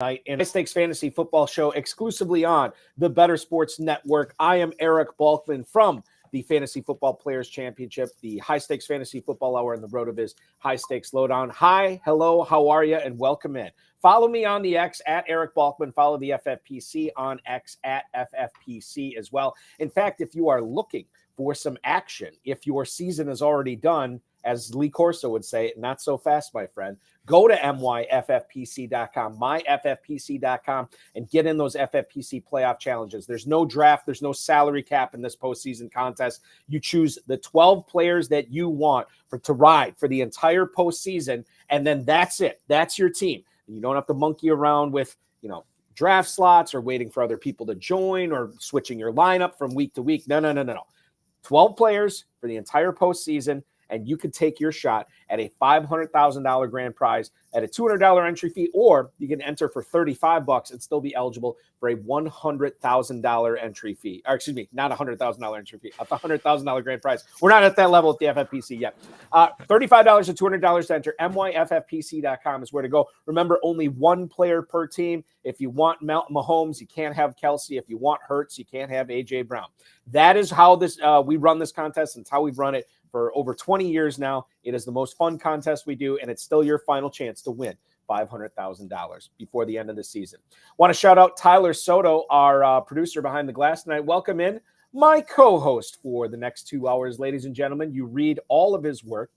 Night and High Stakes Fantasy Football Show exclusively on the Better Sports Network. I am Eric Balkman from the Fantasy Football Players Championship, the High Stakes Fantasy Football Hour, and the RotoViz High Stakes Lowdown. Hi, hello, how are you? And welcome in. Follow me on the X at Eric Balkman. Follow the FFPC on X at FFPC as well. In fact, if you are looking for some action, if your season is already done, as Lee Corso would say, not so fast, my friend. Go to myffpc.com, myffpc.com, and get in those FFPC playoff challenges. There's no draft. There's no salary cap in this postseason contest. You choose the 12 players that you want to ride for the entire postseason, and then that's it. That's your team. You don't have to monkey around with, draft slots or waiting for other people to join or switching your lineup from week to week. No. 12 players for the entire postseason, and you could take your shot at a $500,000 grand prize at a $200 entry fee, or you can enter for $35 and still be eligible for a $100,000 entry fee. Or excuse me, not a $100,000 entry fee, a $100,000 grand prize. We're not at that level at the FFPC yet. $35 to $200 to enter. myffpc.com is where to go. Remember, only one player per team. If you want Mahomes, you can't have Kelsey. If you want Hurts, you can't have A.J. Brown. That is how we run this contest, and it's how we've run it for over 20 years now. It is the most fun contest we do, and it's still your final chance to win $500,000 before the end of the season. Want to shout out Tyler Soto, our producer behind the glass tonight. Welcome in, my co-host for the next 2 hours, ladies and gentlemen. You read all of his work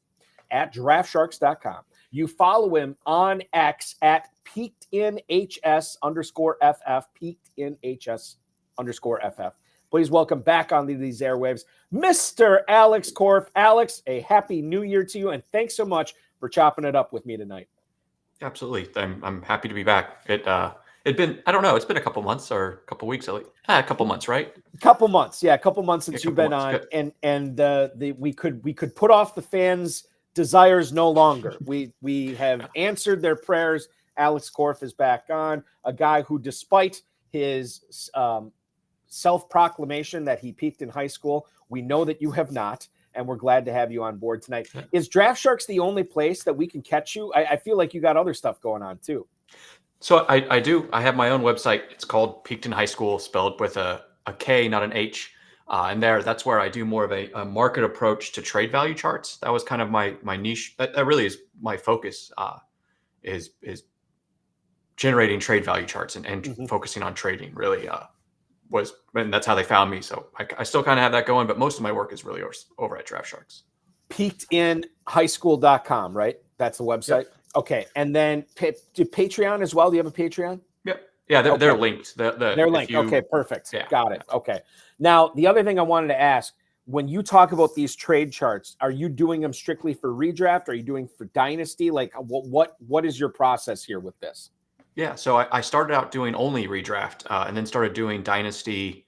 at DraftSharks.com. You follow him on X at PeakedInHS_FF, PeakedInHS_FF. Please welcome back onto these airwaves, Mr. Alex Korff. Alex, a happy new year to you, and thanks so much for chopping it up with me tonight. Absolutely. I'm happy to be back. It'd been, I don't know, it's been a couple months or a couple weeks. A couple months, right? A couple months since you've been on. Good. And we could put off the fans' desires no longer. We have answered their prayers. Alex Korff is back on, a guy who, despite his self-proclamation that he peaked in high school, we know that you have not, and we're glad to have you on board tonight. Is DraftSharks the only place that we can catch you? I feel like you got other stuff going on too. So I do. I have my own website. It's called Peaked in High School, spelled with a K, not an H. And that's where I do more of a market approach to trade value charts. That was kind of my niche. That really is my focus, is generating trade value charts and focusing on trading really and that's how they found me. So I still kind of have that going, but most of my work is really over at DraftSharks. PeakedInHighschool.com, right? That's the website. Yep. Okay. And then do Patreon as well? Do you have a Patreon? Yep. Yeah, they're linked. They're linked. Okay, perfect. Yeah. Got it. Okay. Now, the other thing I wanted to ask, when you talk about these trade charts, are you doing them strictly for redraft? Are you doing for dynasty? Like what is your process here with this? Yeah, so I started out doing only redraft, and then started doing dynasty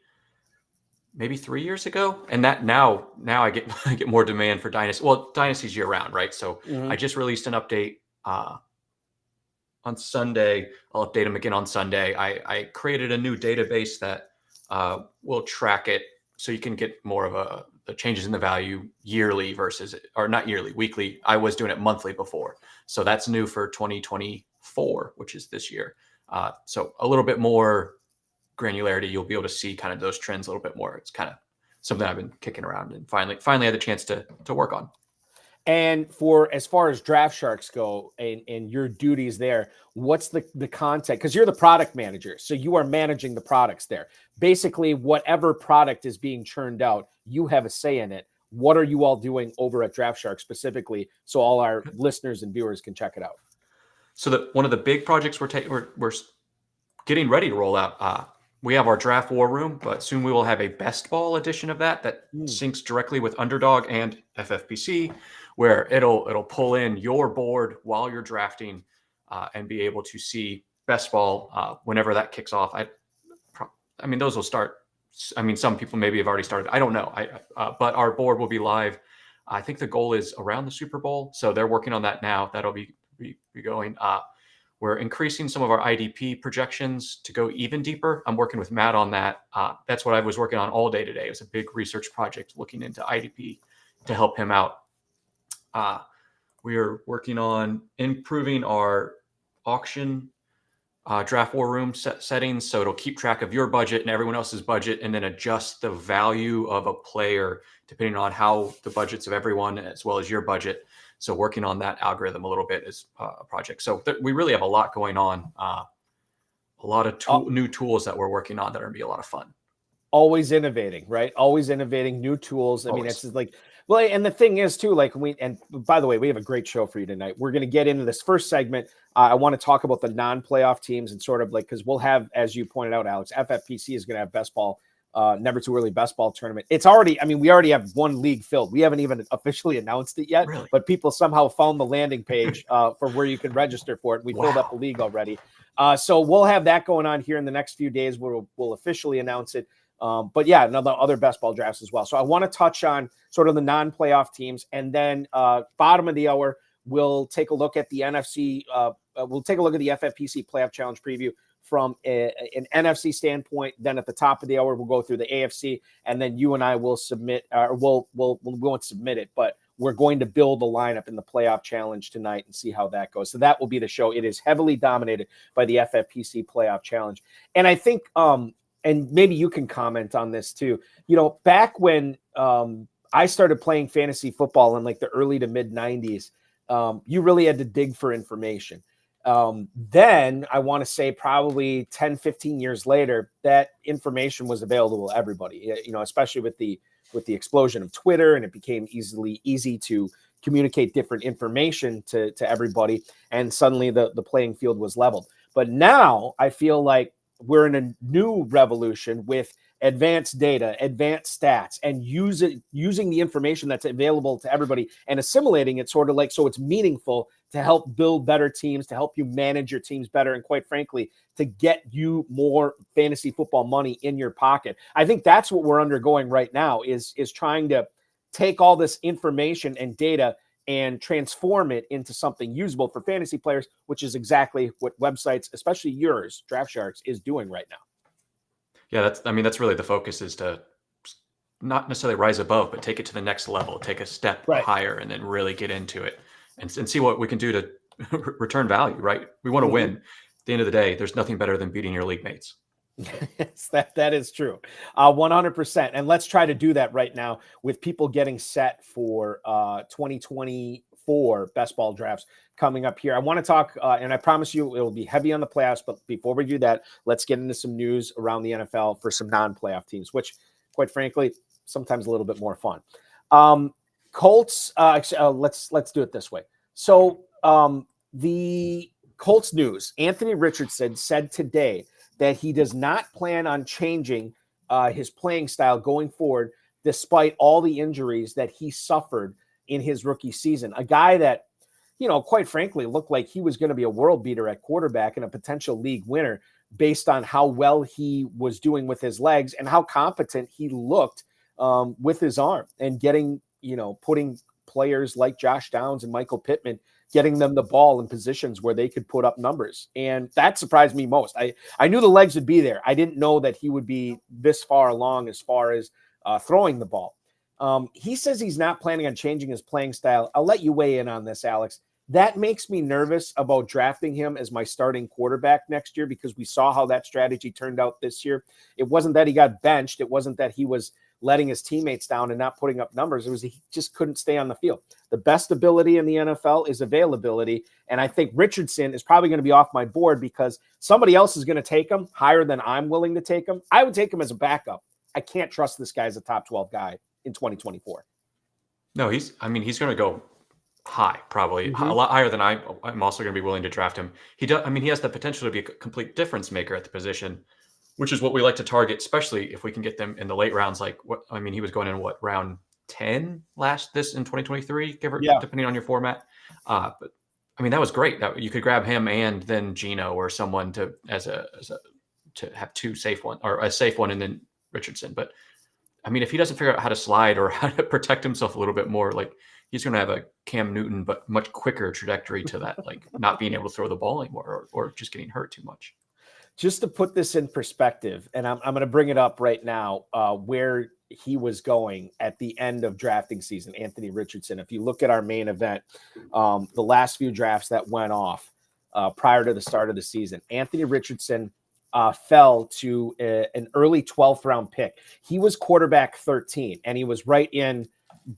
maybe 3 years ago. And that now I get more demand for dynasty. Well, dynasty's year round, right? So I just released an update on Sunday. I'll update them again on Sunday. I created a new database that will track it, so you can get more of the changes in the value yearly or not yearly, weekly. I was doing it monthly before, so that's new for 2024, which is this year. So a little bit more granularity. You'll be able to see kind of those trends a little bit more. It's kind of something I've been kicking around and finally had the chance to work on. And as far as DraftSharks go and your duties there, what's the content? Because you're the product manager, so you are managing the products there. Basically, whatever product is being churned out, you have a say in it. What are you all doing over at DraftSharks specifically, so all our listeners and viewers can check it out? So one of the big projects we're getting ready to roll out. We have our draft war room, but soon we will have a best ball edition of that syncs directly with Underdog and FFPC, where it'll pull in your board while you're drafting and be able to see best ball whenever that kicks off. I mean, those will start. I mean, some people maybe have already started. I don't know. But our board will be live. I think the goal is around the Super Bowl, so they're working on that now. That'll be going. We're increasing some of our IDP projections to go even deeper. I'm working with Matt on that. That's what I was working on all day today. It was a big research project looking into IDP to help him out. We are working on improving our auction draft war room settings. So it'll keep track of your budget and everyone else's budget and then adjust the value of a player depending on how the budgets of everyone as well as your budget. So working on that algorithm a little bit is a project. So we really have a lot going on. A lot of new tools that we're working on that are going to be a lot of fun. Always innovating, right? Always innovating new tools. I mean, it's just like, well, and the thing is too, like and by the way, we have a great show for you tonight. We're going to get into this first segment. I want to talk about the non-playoff teams and sort of like, because we'll have, as you pointed out, Alex, FFPC is going to have best ball, never too early best ball tournament. It's already, I mean, we already have one league filled. We haven't even officially announced it yet, but people somehow found the landing page for where you can register for it. We filled up the league already. So we'll have that going on here in the next few days. We'll officially announce it. But yeah, other best ball drafts as well. So I want to touch on sort of the non-playoff teams, and then bottom of the hour, we'll take a look at the NFC. We'll take a look at the FFPC Playoff Challenge preview from an NFC standpoint. Then at the top of the hour, we'll go through the AFC, and then you and I will submit, or we won't submit it, but we're going to build a lineup in the Playoff Challenge tonight and see how that goes. So that will be the show. It is heavily dominated by the FFPC Playoff Challenge, and I think. And maybe you can comment on this too. You know, back when I started playing fantasy football in like the early to mid 90s, you really had to dig for information. Then I want to say probably 10, 15 years later, that information was available to everybody, you know, especially with the explosion of Twitter, and it became easy to communicate different information to everybody. And suddenly the playing field was leveled. But now I feel like we're in a new revolution with advanced data, advanced stats, and using the information that's available to everybody and assimilating it sort of like so it's meaningful to help build better teams, to help you manage your teams better, and quite frankly, to get you more fantasy football money in your pocket. I think that's what we're undergoing right now is trying to take all this information and data and transform it into something usable for fantasy players, which is exactly what websites, especially yours, DraftSharks, is doing right now. Yeah, that's really the focus, is to not necessarily rise above, but take it to the next level, take a step higher, and then really get into it and see what we can do to return value, right? We want to win. At the end of the day, there's nothing better than beating your league mates. Yes, that is true. 100%. And let's try to do that right now with people getting set for 2024 best ball drafts coming up here. I want to talk, and I promise you it will be heavy on the playoffs, but before we do that, let's get into some news around the NFL for some non-playoff teams, which quite frankly, sometimes a little bit more fun. Colts, let's do it this way. So the Colts news, Anthony Richardson said today that he does not plan on changing his playing style going forward, despite all the injuries that he suffered in his rookie season. A guy that, you know, quite frankly, looked like he was going to be a world beater at quarterback and a potential league winner based on how well he was doing with his legs and how competent he looked with his arm, and getting, you know, putting players like Josh Downs and Michael Pittman, getting them the ball in positions where they could put up numbers. And that surprised me most. I knew the legs would be there. I didn't know that he would be this far along as far as throwing the ball. He says he's not planning on changing his playing style. I'll let you weigh in on this, Alex. That makes me nervous about drafting him as my starting quarterback next year, because we saw how that strategy turned out this year. It wasn't that he got benched. It wasn't that he was letting his teammates down and not putting up numbers. It was he just couldn't stay on the field. The best ability in the NFL is availability. And I think Richardson is probably going to be off my board because somebody else is going to take him higher than I'm willing to take him. I would take him as a backup. I can't trust this guy as a top 12 guy in 2024. No, he's going to go high, probably a lot higher than I'm also going to be willing to draft him. He has the potential to be a complete difference maker at the position, which is what we like to target, especially if we can get them in the late rounds. He was going in round 10 in 2023, depending on your format. But that was great. That you could grab him and then Geno or someone to have two safe one, or a safe one and then Richardson. But if he doesn't figure out how to slide or how to protect himself a little bit more, he's going to have a Cam Newton but much quicker trajectory to that, not being able to throw the ball anymore or just getting hurt too much. Just to put this in perspective, and I'm going to bring it up right now, where he was going at the end of drafting season, Anthony Richardson. If you look at our main event, the last few drafts that went off, prior to the start of the season. Anthony Richardson fell to an early 12th round pick. He was quarterback 13, and he was right in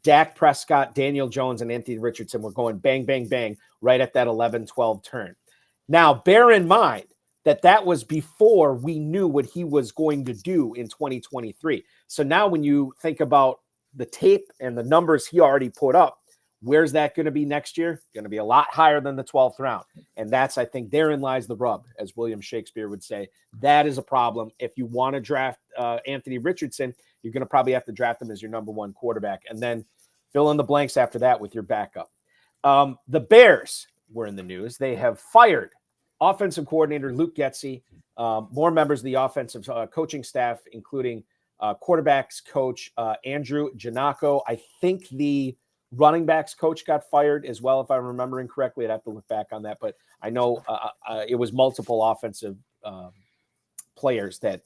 Dak Prescott, Daniel Jones, and Anthony Richardson were going bang, bang, bang right at that 11-12 turn. Now, bear in mind that was before we knew what he was going to do in 2023. So now when you think about the tape and the numbers he already put up, where's that going to be next year? Going to be a lot higher than the 12th round. And that's, I think, therein lies the rub, as William Shakespeare would say. That is a problem. If you want to draft Anthony Richardson, you're going to probably have to draft him as your number one quarterback, and then fill in the blanks after that with your backup. The Bears were in the news. They have fired offensive coordinator Luke Getsy, more members of the offensive coaching staff, including quarterbacks coach Andrew Giannacco. I think the running backs coach got fired as well, if I'm remembering correctly. I'd have to look back on that, but I know it was multiple offensive players that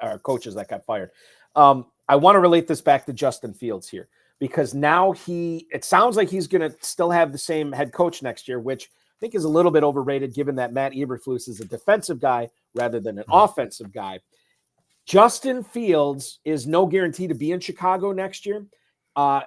are coaches that got fired. I want to relate this back to Justin Fields here, because now it sounds like he's going to still have the same head coach next year, which I think is a little bit overrated, given that Matt Eberflus is a defensive guy rather than an offensive guy. Justin Fields is no guarantee to be in Chicago next year.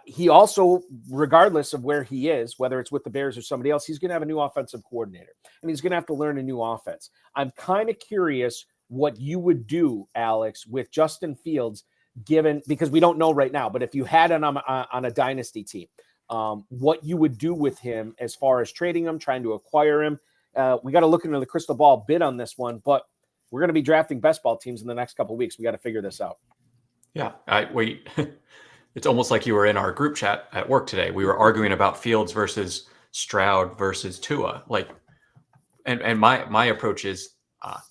He also, regardless of where he is, whether it's with the Bears or somebody else, he's going to have a new offensive coordinator, and he's going to have to learn a new offense. I'm kind of curious what you would do, Alex, with Justin Fields, because we don't know right now, but if you had him on a dynasty team, what you would do with him as far as trading him, trying to acquire him. We got to look into the crystal ball bit on this one, but we're going to be drafting best ball teams in the next couple of weeks. We got to figure this out. Yeah, it's almost like you were in our group chat at work today. We were arguing about Fields versus Stroud versus Tua. And my approach is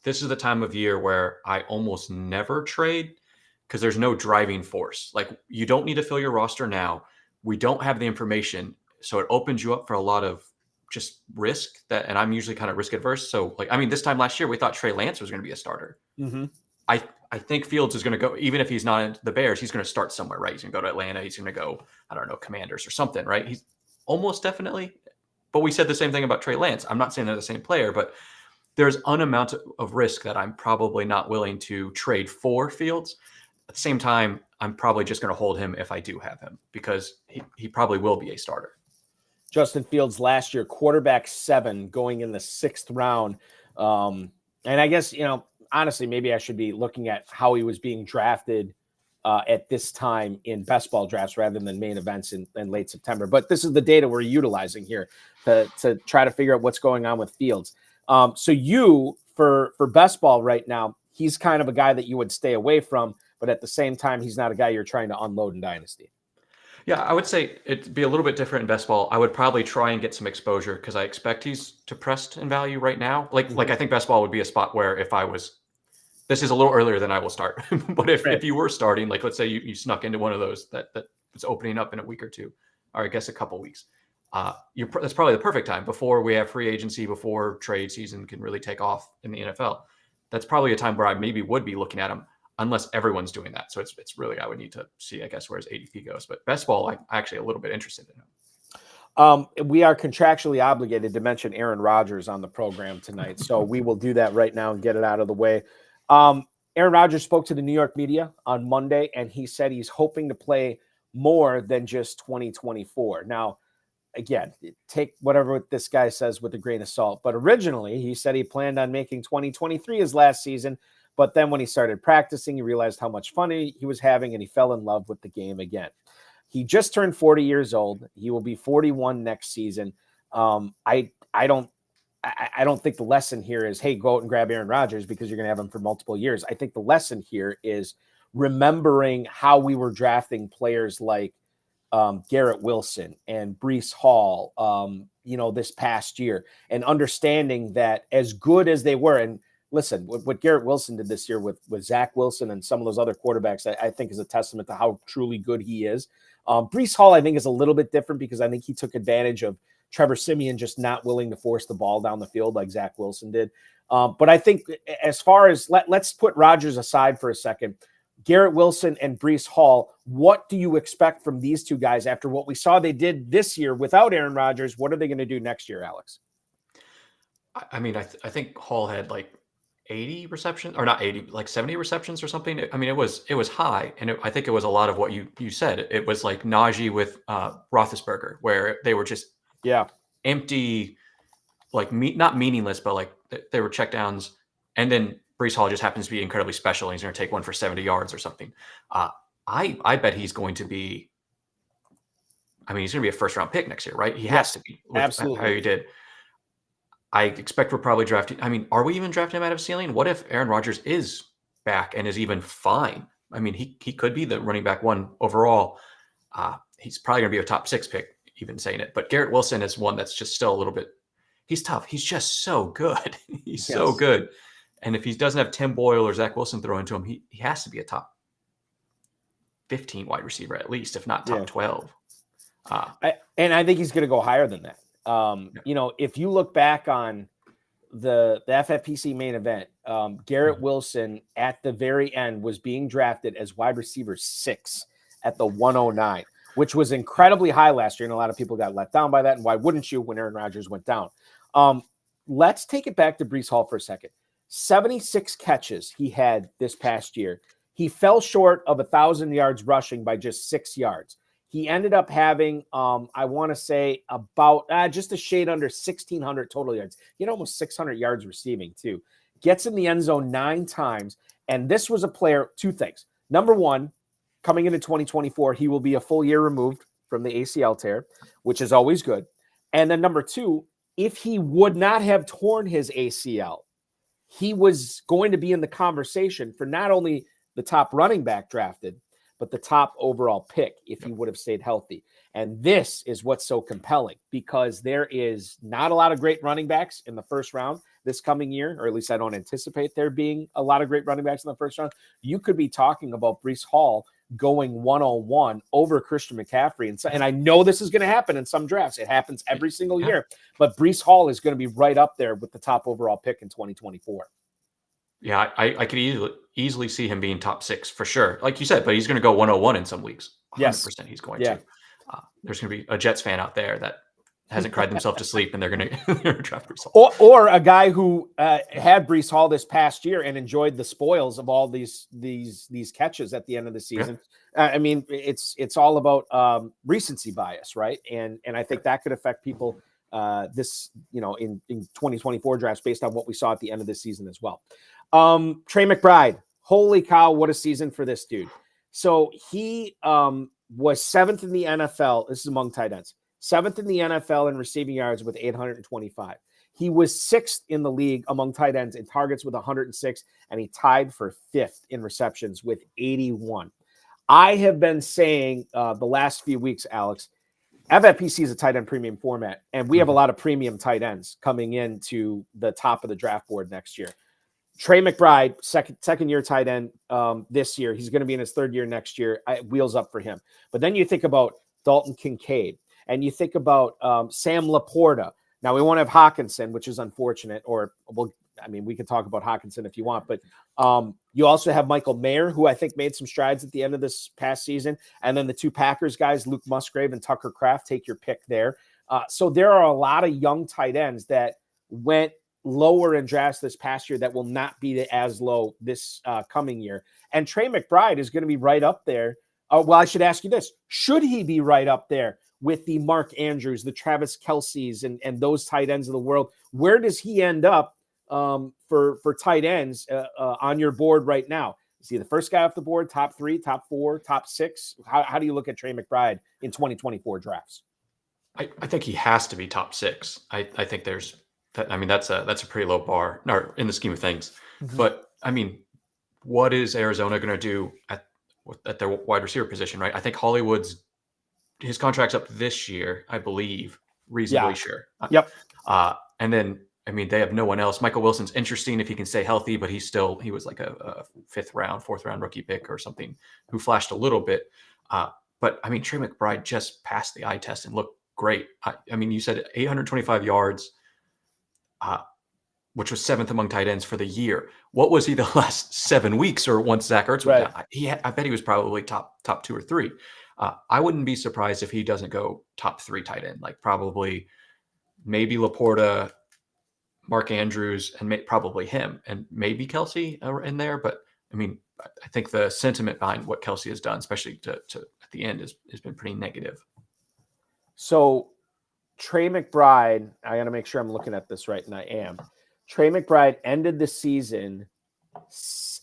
this is the time of year where I almost never trade, because there's no driving force. Like, you don't need to fill your roster now. We don't have the information, so it opens you up for a lot of just risk. And I'm usually kind of risk adverse. So, this time last year we thought Trey Lance was going to be a starter. Mm-hmm. I think Fields is going to go, even if he's not in the Bears, he's going to start somewhere, right? He's going to go to Atlanta. He's going to go, I don't know, Commanders or something, right? He's almost definitely. But we said the same thing about Trey Lance. I'm not saying they're the same player, but there's an amount of risk that I'm probably not willing to trade for Fields. At the same time, I'm probably just going to hold him if I do have him, because he probably will be a starter. Justin Fields last year, quarterback 7, going in the 6th round. And I guess, honestly, maybe I should be looking at how he was being drafted at this time in best ball drafts rather than main events in late September. But this is the data we're utilizing here to try to figure out what's going on with Fields. So you, for best ball right now, he's kind of a guy that you would stay away from, but at the same time, he's not a guy you're trying to unload in Dynasty. Yeah, I would say it'd be a little bit different in best ball. I would probably try and get some exposure, because I expect he's depressed in value right now. Like I think best ball would be a spot where if I was, this is a little earlier than I will start, but if you were starting, like let's say you snuck into one of those that is opening up in a week or two, or I guess a couple weeks, that's probably the perfect time before we have free agency, before trade season can really take off in the NFL. That's probably a time where I maybe would be looking at him, unless everyone's doing that. So it's really, I would need to see, I guess, where his ADP goes. But best ball, I'm actually a little bit interested in him. We are contractually obligated to mention Aaron Rodgers on the program tonight. So we will do that right now and get it out of the way. Aaron Rodgers spoke to the New York media on Monday, and he said he's hoping to play more than just 2024. Now, again, take whatever this guy says with a grain of salt. But originally, he said he planned on making 2023 his last season. But then when he started practicing, he realized how much fun he was having, and he fell in love with the game again. He just turned 40 years old. He will be 41 next season. I don't think the lesson here is, hey, go out and grab Aaron Rodgers because you're going to have him for multiple years. I think the lesson here is remembering how we were drafting players like Garrett Wilson and Breece Hall, this past year, and understanding that as good as they were, and listen, what Garrett Wilson did this year with Zach Wilson and some of those other quarterbacks, I think is a testament to how truly good he is. Breece Hall, I think, is a little bit different, because I think he took advantage of Trevor Siemian just not willing to force the ball down the field like Zach Wilson did. But I think as far as let's put Rodgers aside for a second, Garrett Wilson and Breece Hall, what do you expect from these two guys after what we saw they did this year without Aaron Rodgers? What are they going to do next year, Alex? I mean, I think Hall had like 80 receptions, or not 80, like 70 receptions or something. I mean, it was high, and I think it was a lot of what you said. It was like Najee with Roethlisberger, where they were just empty, like not meaningless, but like they were checkdowns, and then Brees Hall just happens to be incredibly special, and he's going to take one for 70 yards or something. I bet he's going to be. I mean, he's going to be a first round pick next year, right? He has to be with absolutely. how he did. I expect we're probably drafting. I mean, are we even drafting him out of ceiling? What if Aaron Rodgers is back and is even fine? I mean, he could be the running back one overall. He's probably going to be a top 6 pick, even saying it. But Garrett Wilson is one that's just still a little bit. He's tough. He's just so good. He's so good. And if he doesn't have Tim Boyle or Zach Wilson thrown to him, he has to be a top 15 wide receiver at least, if not top 12. And I think he's going to go higher than that. You know, if you look back on the FFPC main event, Garrett Wilson at the very end was being drafted as wide receiver 6 at the 109, which was incredibly high last year. And a lot of people got let down by that. And why wouldn't you when Aaron Rodgers went down? Let's take it back to Brees Hall for a second. 76 catches he had this past year. He fell short of 1,000 yards rushing by just 6 yards. He ended up having, I want to say, about just a shade under 1,600 total yards. He had almost 600 yards receiving, too. Gets in the end zone 9 times. And this was a player, 2 things. Number one, coming into 2024, he will be a full year removed from the ACL tear, which is always good. And then number 2, if he would not have torn his ACL, he was going to be in the conversation for not only the top running back drafted, but the top overall pick if he would have stayed healthy. And this is what's so compelling, because there is not a lot of great running backs in the first round this coming year, or at least I don't anticipate there being a lot of great running backs in the first round. You could be talking about Brees Hall going 101 over Christian McCaffrey. And I know this is going to happen in some drafts. It happens every single year, but Brees Hall is going to be right up there with the top overall pick in 2024. Yeah, I could easily see him being top 6 for sure. Like you said, but he's going to go 101 in some leagues. 100% he's going to. There's going to be a Jets fan out there that hasn't cried themselves to sleep, and they're going to draft Brees Hall. Or a guy who had Brees Hall this past year and enjoyed the spoils of all these catches at the end of the season. I mean, it's all about recency bias, right? And I think that could affect people this, you know, in 2024 drafts based on what we saw at the end of this season as well. Trey McBride, holy cow, what a season for this dude. So he was 7th in the NFL. This is among tight ends. 7th in the NFL in receiving yards with 825. He was 6th in the league among tight ends in targets with 106, and he tied for 5th in receptions with 81. I have been saying the last few weeks, Alex, FFPC is a tight end premium format, and we have a lot of premium tight ends coming into the top of the draft board next year. Trey McBride, second year tight end this year. He's going to be in his 3rd year next year. Wheels up for him. But then you think about Dalton Kincaid, and you think about Sam Laporta. Now, we won't have Hawkinson, which is unfortunate, we could talk about Hawkinson if you want, but you also have Michael Mayer, who I think made some strides at the end of this past season. And then the 2 Packers guys, Luke Musgrave and Tucker Kraft, take your pick there. So there are a lot of young tight ends that went lower in drafts this past year that will not be as low this coming year. And Trey McBride is going to be right up there. Well, I should ask you this. Should he be right up there with the Mark Andrews, the Travis Kelce's, and those tight ends of the world? Where does he end up for tight ends on your board right now? Is he the first guy off the board, top 3, top 4, top 6? How do you look at Trey McBride in 2024 drafts? I think he has to be top 6. I think there's, I mean, that's a pretty low bar in the scheme of things. Mm-hmm. But I mean, what is Arizona going to do at their wide receiver position, right? I think his contract's up this year, I believe, reasonably sure. Yep. And then, I mean, they have no one else. Michael Wilson's interesting if he can stay healthy, but he was like a 4th round rookie pick or something who flashed a little bit. But I mean, Trey McBride just passed the eye test and looked great. I mean, you said 825 yards, which was 7th among tight ends for the year. What was he the last 7 weeks, or once Zach Ertz went down? I bet he was probably top 2 or 3. I wouldn't be surprised if he doesn't go top 3 tight end, like probably maybe Laporta, Mark Andrews and probably him and maybe Kelsey are in there. But I mean, I think the sentiment behind what Kelsey has done, especially to at the end, has been pretty negative. So Trey McBride, I got to make sure I'm looking at this right, and I am. Trey McBride ended the season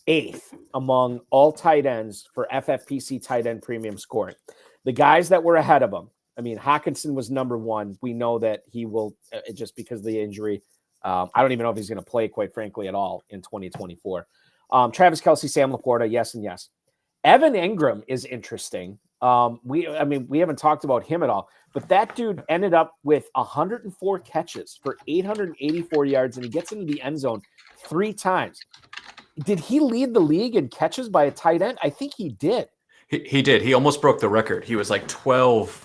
8th among all tight ends for FFPC tight end premium scoring. The guys that were ahead of him, I mean, Hawkinson was number 1. We know that he will, just because of the injury, I don't even know if he's going to play, quite frankly, at all in 2024. Travis Kelce, Sam Laporta, yes and yes. Evan Ingram is interesting. We haven't talked about him at all, but that dude ended up with 104 catches for 884 yards, and he gets into the end zone 3 times. Did he lead the league in catches by a tight end? I think he did. He did. He almost broke the record. He was like 12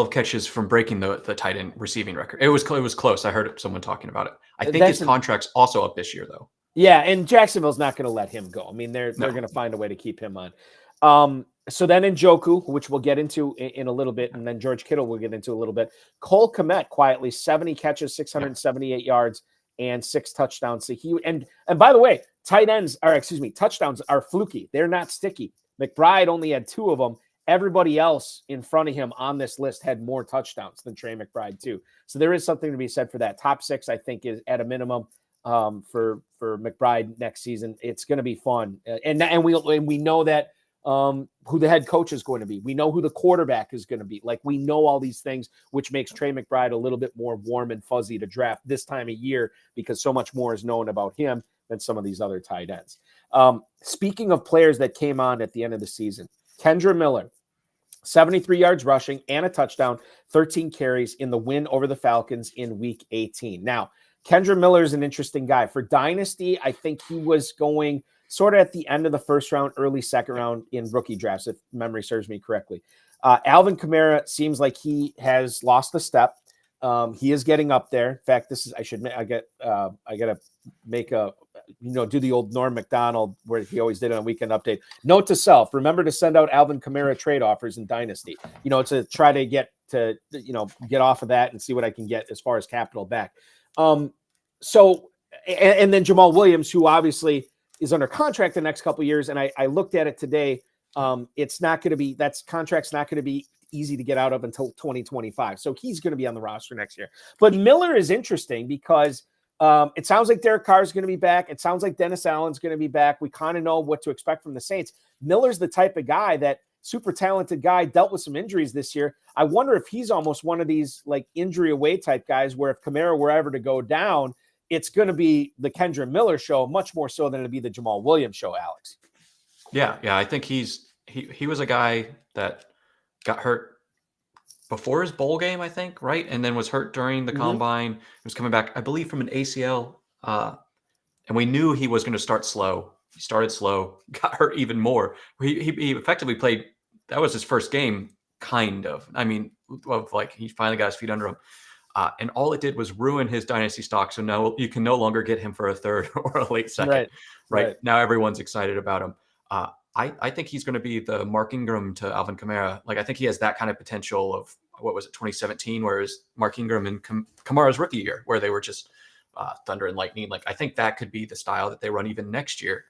catches from breaking the tight end receiving record. It was close. I heard someone talking about it. I think his contract's also up this year, though. Yeah, and Jacksonville's not going to let him go. I mean, they're going to find a way to keep him on. So then Njoku, which we'll get into in a little bit, and then George Kittle we'll get into a little bit. Cole Kmet, quietly 70 catches, 678 yards, and 6 touchdowns. So and by the way, touchdowns are fluky. They're not sticky. McBride only had 2 of them. Everybody else in front of him on this list had more touchdowns than Trey McBride too. So there is something to be said for that. Top 6, I think, is at a minimum for McBride next season. It's going to be fun, and we know that who the head coach is going to be. We know who the quarterback is going to be. Like, we know all these things, which makes Trey McBride a little bit more warm and fuzzy to draft this time of year because so much more is known about him than some of these other tight ends. Speaking of players that came on at the end of the season, Kendra Miller, 73 yards rushing and a touchdown, 13 carries in the win over the Falcons in week 18. Now, Kendra Miller is an interesting guy. For Dynasty, I think he was going sort of at the end of the first round, early second round in rookie drafts, if memory serves me correctly. Alvin Kamara seems like he has lost a step. He is getting up there. In fact, I got to make do the old Norm Macdonald where he always did it on Weekend Update. Note to self, remember to send out Alvin Kamara trade offers in Dynasty, to try to get off of that and see what I can get as far as capital back. So then Jamal Williams, who obviously is under contract the next couple of years. And I looked at it today. It's not going to be, contract's not going to be easy to get out of until 2025. So he's going to be on the roster next year. But Miller is interesting because it sounds like Derek Carr is going to be back. It sounds like Dennis Allen's going to be back. We kind of know what to expect from the Saints. Miller's the type of guy that super talented guy, dealt with some injuries this year. I wonder if he's almost one of these like injury away type guys where if Kamara were ever to go down, it's going to be the Kendra Miller show much more so than it'll be the Jamal Williams show, Alex. Yeah. I think he was a guy that got hurt before his bowl game, I think, right? And then was hurt during the combine. He was coming back, I believe, from an ACL. And we knew he was going to start slow. He started slow, got hurt even more. He effectively played, that was his first game, kind of. I mean, he finally got his feet under him. And all it did was ruin his dynasty stock. So now you can no longer get him for a third or a late second. Right. Now everyone's excited about him. I think he's going to be the Mark Ingram to Alvin Kamara. Like, I think he has that kind of potential of, 2017, whereas Mark Ingram and Kamara's rookie year, where they were just thunder and lightning. Like, I think that could be the style that they run even next year.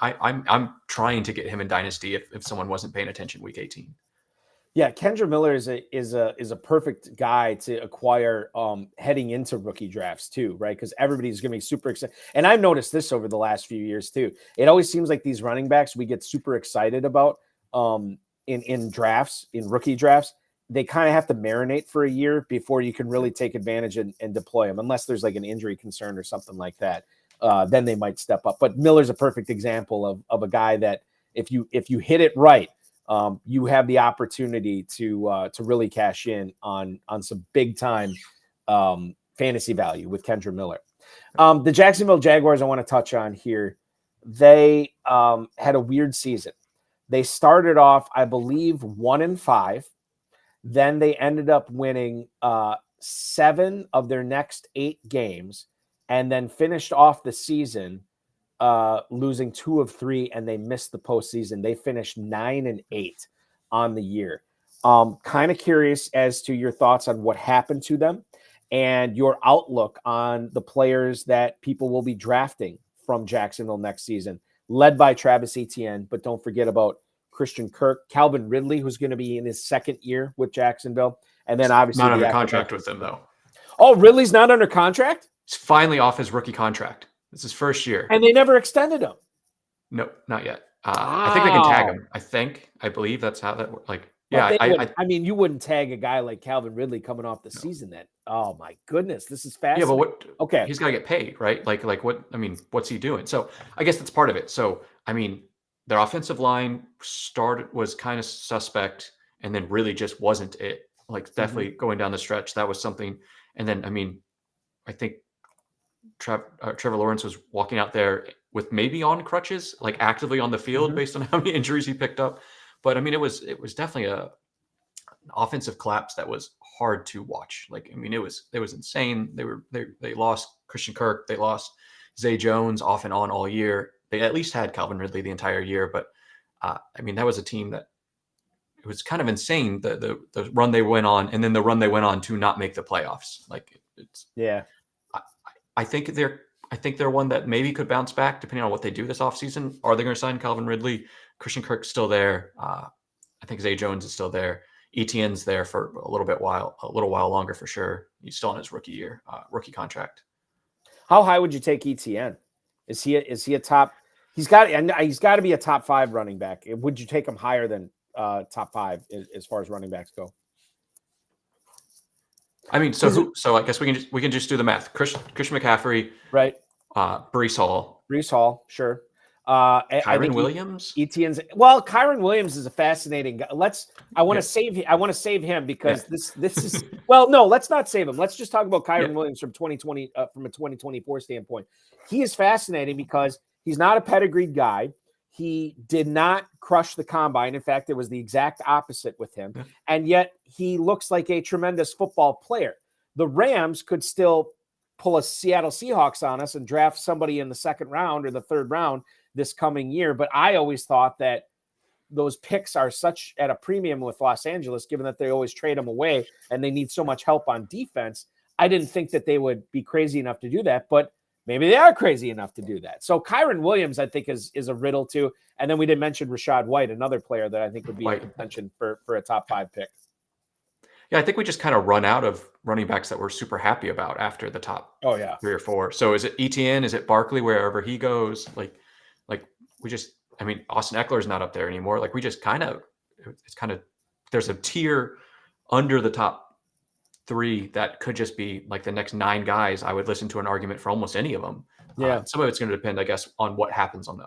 I'm trying to get him in dynasty if someone wasn't paying attention week 18. Yeah, Kendra Miller is a perfect guy to acquire heading into rookie drafts too, right? Because everybody's going to be super excited. And I've noticed this over the last few years too. It always seems like these running backs we get super excited about in drafts, in rookie drafts. They kind of have to marinate for a year before you can really take advantage and deploy them, unless there's like an injury concern or something like that. Then they might step up. But Miller's a perfect example of a guy that if you hit it right, you have the opportunity to really cash in on some big time fantasy value with Kendra Miller. The Jacksonville Jaguars I want to touch on here. They had a weird season. They started off, I believe, 1-5. Then they ended up winning 7 of their next 8 games, and then finished off the season losing 2 of 3, and they missed the postseason. They finished 9-8 on the year. Kind of curious as to your thoughts on what happened to them. and your outlook on the players that people will be drafting from Jacksonville next season, led by Travis Etienne, but don't forget about Christian Kirk, Calvin Ridley, who's going to be in his second year with Jacksonville, and then obviously not under contract with them though. Oh, Ridley's not under contract? He's finally off his rookie contract. It's his first year, and they never extended him. No, not yet. I think they can tag him. I believe that's how that works. Like, yeah, I mean, you wouldn't tag a guy like Calvin Ridley coming off the season. Then, oh my goodness, this is fascinating. Yeah, but what? Okay, he's got to get paid, right? Like what? I mean, what's he doing? So I guess that's part of it. So I mean, their offensive line was kind of suspect, and then really just wasn't it. Like definitely going down the stretch, that was something. And then I mean, I think Trevor Lawrence was walking out there with maybe on crutches, like actively on the field based on how many injuries he picked up. But I mean, it was definitely an offensive collapse that was hard to watch. Like, I mean, it was insane. They lost Christian Kirk. They lost Zay Jones off and on all year. They at least had Calvin Ridley the entire year. But I mean, that was a team that it was kind of insane, the run they went on, and then the run they went on to not make the playoffs. Like it's, yeah, I think they're one that maybe could bounce back depending on what they do this offseason. Are they going to sign Calvin Ridley? Christian Kirk's still there. I think Zay Jones is still there. Etienne's there for a little while longer for sure. He's still on his rookie contract. How high would you take Etienne? Is he a top? He's got to be a top 5 running back. Would you take him higher than top 5 as far as running backs go? I mean, so I guess we can just do the math. Christian McCaffrey, right? Breece Hall, sure. Kyren Williams. Etienne's Kyren Williams is a fascinating guy. I want to save him because this is no, let's not save him. Let's just talk about Kyren Williams from 2020 from a 2024 standpoint. He is fascinating because he's not a pedigreed guy. He did not crush the combine. In fact, it was the exact opposite with him. Yeah. And yet he looks like a tremendous football player. The Rams could still pull a Seattle Seahawks on us and draft somebody in the second round or the third round this coming year. But I always thought that those picks are such at a premium with Los Angeles, given that they always trade them away and they need so much help on defense. I didn't think that they would be crazy enough to do that, but maybe they are crazy enough to do that. So Kyren Williams, I think, is a riddle too. And then we didn't mention Rachaad White, another player that I think would be in contention for a top 5 pick. Yeah, I think we just kind of run out of running backs that we're super happy about after the top 3 or 4. So is it Etienne? Is it Barkley wherever he goes? Like we just, I mean, Austin Eckler's not up there anymore. Like we just there's a tier under the top 3 that could just be like the next 9 guys. I would listen to an argument for almost any of them. Yeah. Some of it's going to depend, I guess, on what happens on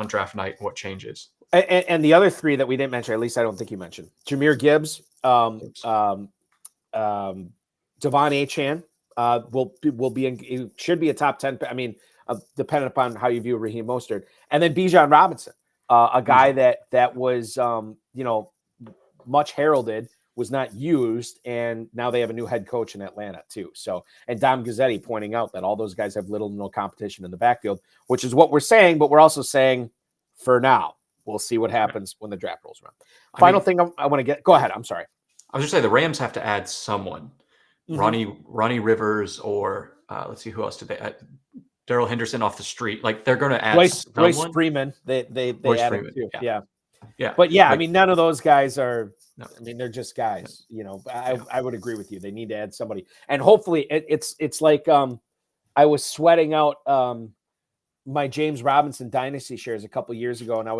draft night and what changes. And the other 3 that we didn't mention, at least I don't think you mentioned, Jahmyr Gibbs, Devon Achane will be in, should be a top 10. I mean, depending upon how you view Raheem Mostert, and then Bijan Robinson, a guy that was much heralded, was not used, and now they have a new head coach in Atlanta too. So, and Dom Gazzetti pointing out that all those guys have little to no competition in the backfield, which is what we're saying, but we're also saying for now, we'll see what happens when the draft rolls around. Final thing I want to get, go ahead. I'm sorry. I was just saying the Rams have to add someone, Ronnie Rivers, or let's see, who else did they add? Darrell Henderson off the street. Like they're going to add Royce Freeman. They added Freeman, too. Yeah. But I mean, none of those guys are. No. I mean, they're just guys. I would agree with you. They need to add somebody, and hopefully, it's like I was sweating out my James Robinson dynasty shares a couple years ago, and I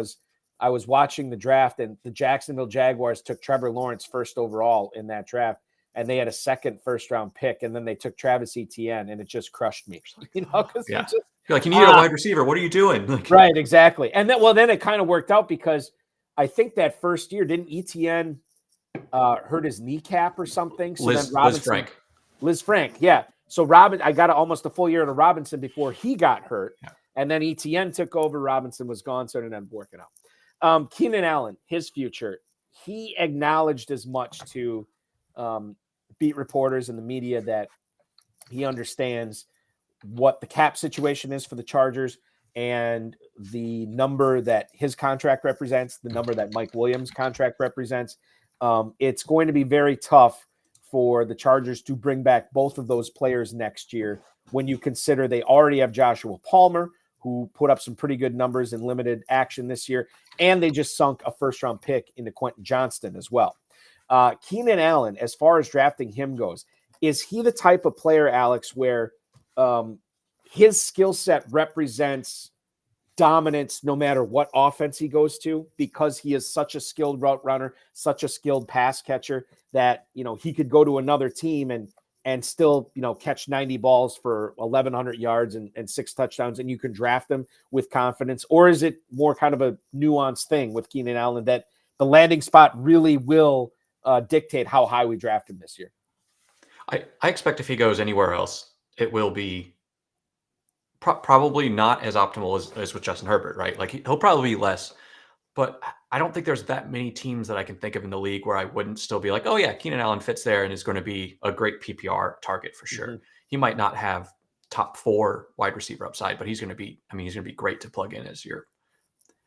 was watching the draft, and the Jacksonville Jaguars took Trevor Lawrence first overall in that draft, and they had a second first-round pick, and then they took Travis Etienne, and it just crushed me. Because you're like, you need a wide receiver. What are you doing? Right, exactly. And then it kind of worked out because I think that first year, didn't Etienne hurt his kneecap or something? So then Liz Frank, yeah. So I got almost a full year to Robinson before he got hurt, and then Etienne took over. Robinson was gone, so it ended up working out. Keenan Allen, his future, he acknowledged as much to beat reporters and the media that he understands what the cap situation is for the Chargers and the number that his contract represents, the number that Mike Williams' contract represents. It's going to be very tough for the Chargers to bring back both of those players next year when you consider they already have Joshua Palmer, who put up some pretty good numbers in limited action this year, and they just sunk a first-round pick into Quentin Johnston as well. Keenan Allen, as far as drafting him goes, is he the type of player, Alex, where his skill set represents dominance no matter what offense he goes to, because he is such a skilled route runner, such a skilled pass catcher that, he could go to another team and still, catch 90 balls for 1,100 yards and 6 touchdowns, and you can draft him with confidence? Or is it more kind of a nuanced thing with Keenan Allen that the landing spot really will dictate how high we draft him this year? I expect if he goes anywhere else, it will be probably not as optimal as with Justin Herbert, right? Like he'll probably be less, but I don't think there's that many teams that I can think of in the league where I wouldn't still be like, oh yeah, Keenan Allen fits there and is going to be a great PPR target for sure. Mm-hmm. He might not have top 4 wide receiver upside, but he's going to be great to plug in as your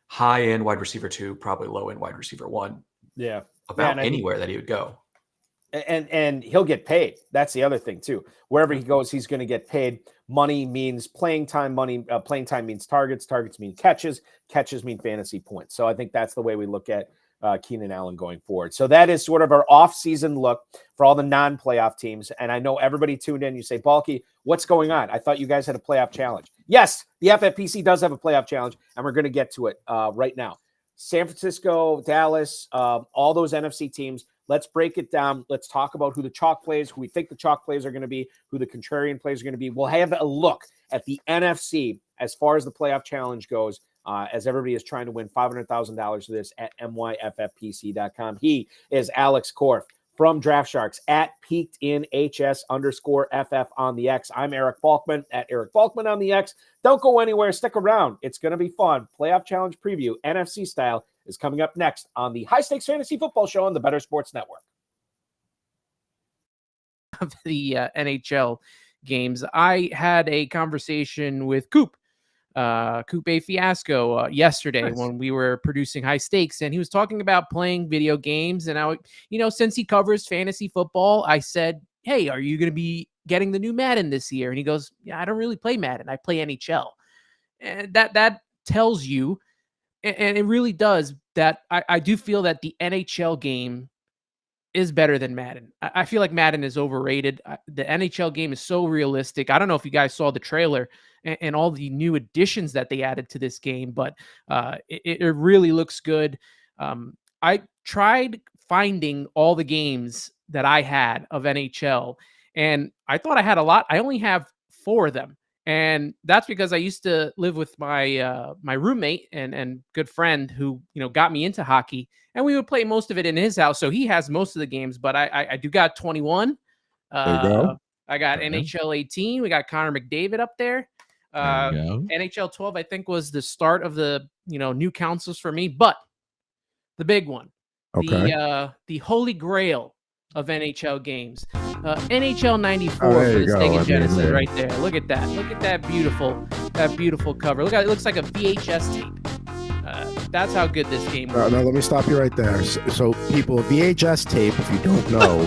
high end wide receiver 2, probably low end wide receiver 1. Yeah. About anywhere that he would go. And he'll get paid. That's the other thing too. Wherever he goes, he's going to get paid. Money means playing time. Playing time means targets. Targets mean catches. Catches mean fantasy points. So I think that's the way we look at Keenan Allen going forward. So that is sort of our off-season look for all the non-playoff teams. And I know everybody tuned in. You say, Balky, what's going on? I thought you guys had a playoff challenge. Yes, the FFPC does have a playoff challenge, and we're going to get to it right now. San Francisco, Dallas, all those NFC teams. Let's break it down. Let's talk about who the chalk plays, who we think the chalk plays are going to be, who the contrarian plays are going to be. We'll have a look at the NFC as far as the playoff challenge goes, as everybody is trying to win $500,000 for this at myffpc.com. He is Alex Korff from DraftSharks at peakedinhs_FF on the X. I'm Eric Balkman at Eric Balkman on the X. Don't go anywhere. Stick around. It's going to be fun. Playoff challenge preview, NFC style, is coming up next on the High Stakes Fantasy Football Show on the Better Sports Network. Of the NHL games, I had a conversation with Coop A Fiasco yesterday when we were producing High Stakes, and he was talking about playing video games. And I, since he covers fantasy football, I said, hey, are you going to be getting the new Madden this year? And he goes, yeah, I don't really play Madden. I play NHL. And that tells you, and it really does, that I do feel that the NHL game is better than Madden. I feel like Madden is overrated. The NHL game is so realistic. I don't know if you guys saw the trailer and all the new additions that they added to this game, but it really looks good. I tried finding all the games that I had of NHL, and I thought I had a lot. I only have 4 of them. And that's because I used to live with my my roommate and good friend who, got me into hockey, and we would play most of it in his house. So he has most of the games, but I do got 21. There you go. I got NHL 18. We got Connor McDavid up there. NHL 12, I think, was the start of the new consoles for me. But the big one, the holy grail of NHL games, NHL 94 for the Sega Genesis, right there. Look at that. Look at that beautiful cover. Look at it. Looks like a VHS tape. That's how good this game was. No, let me stop you right there. So people, VHS tape, if you don't know,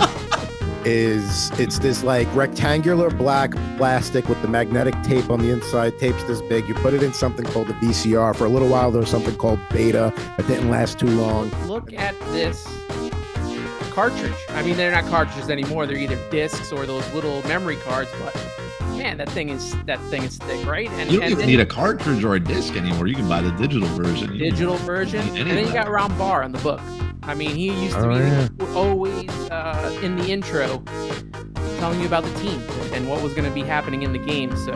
it's this like rectangular black plastic with the magnetic tape on the inside. Tape's this big. You put it in something called a VCR. For a little while, there was something called Beta that didn't last too long. Look at this cartridge. I mean, they're not cartridges anymore. They're either discs or those little memory cards. But man, that thing is thick, right? And you don't even need a cartridge or a disc anymore. You can buy the digital version. And then you got Ron Barr on the book. I mean, he used to be always in the intro telling you about the team and what was going to be happening in the game. So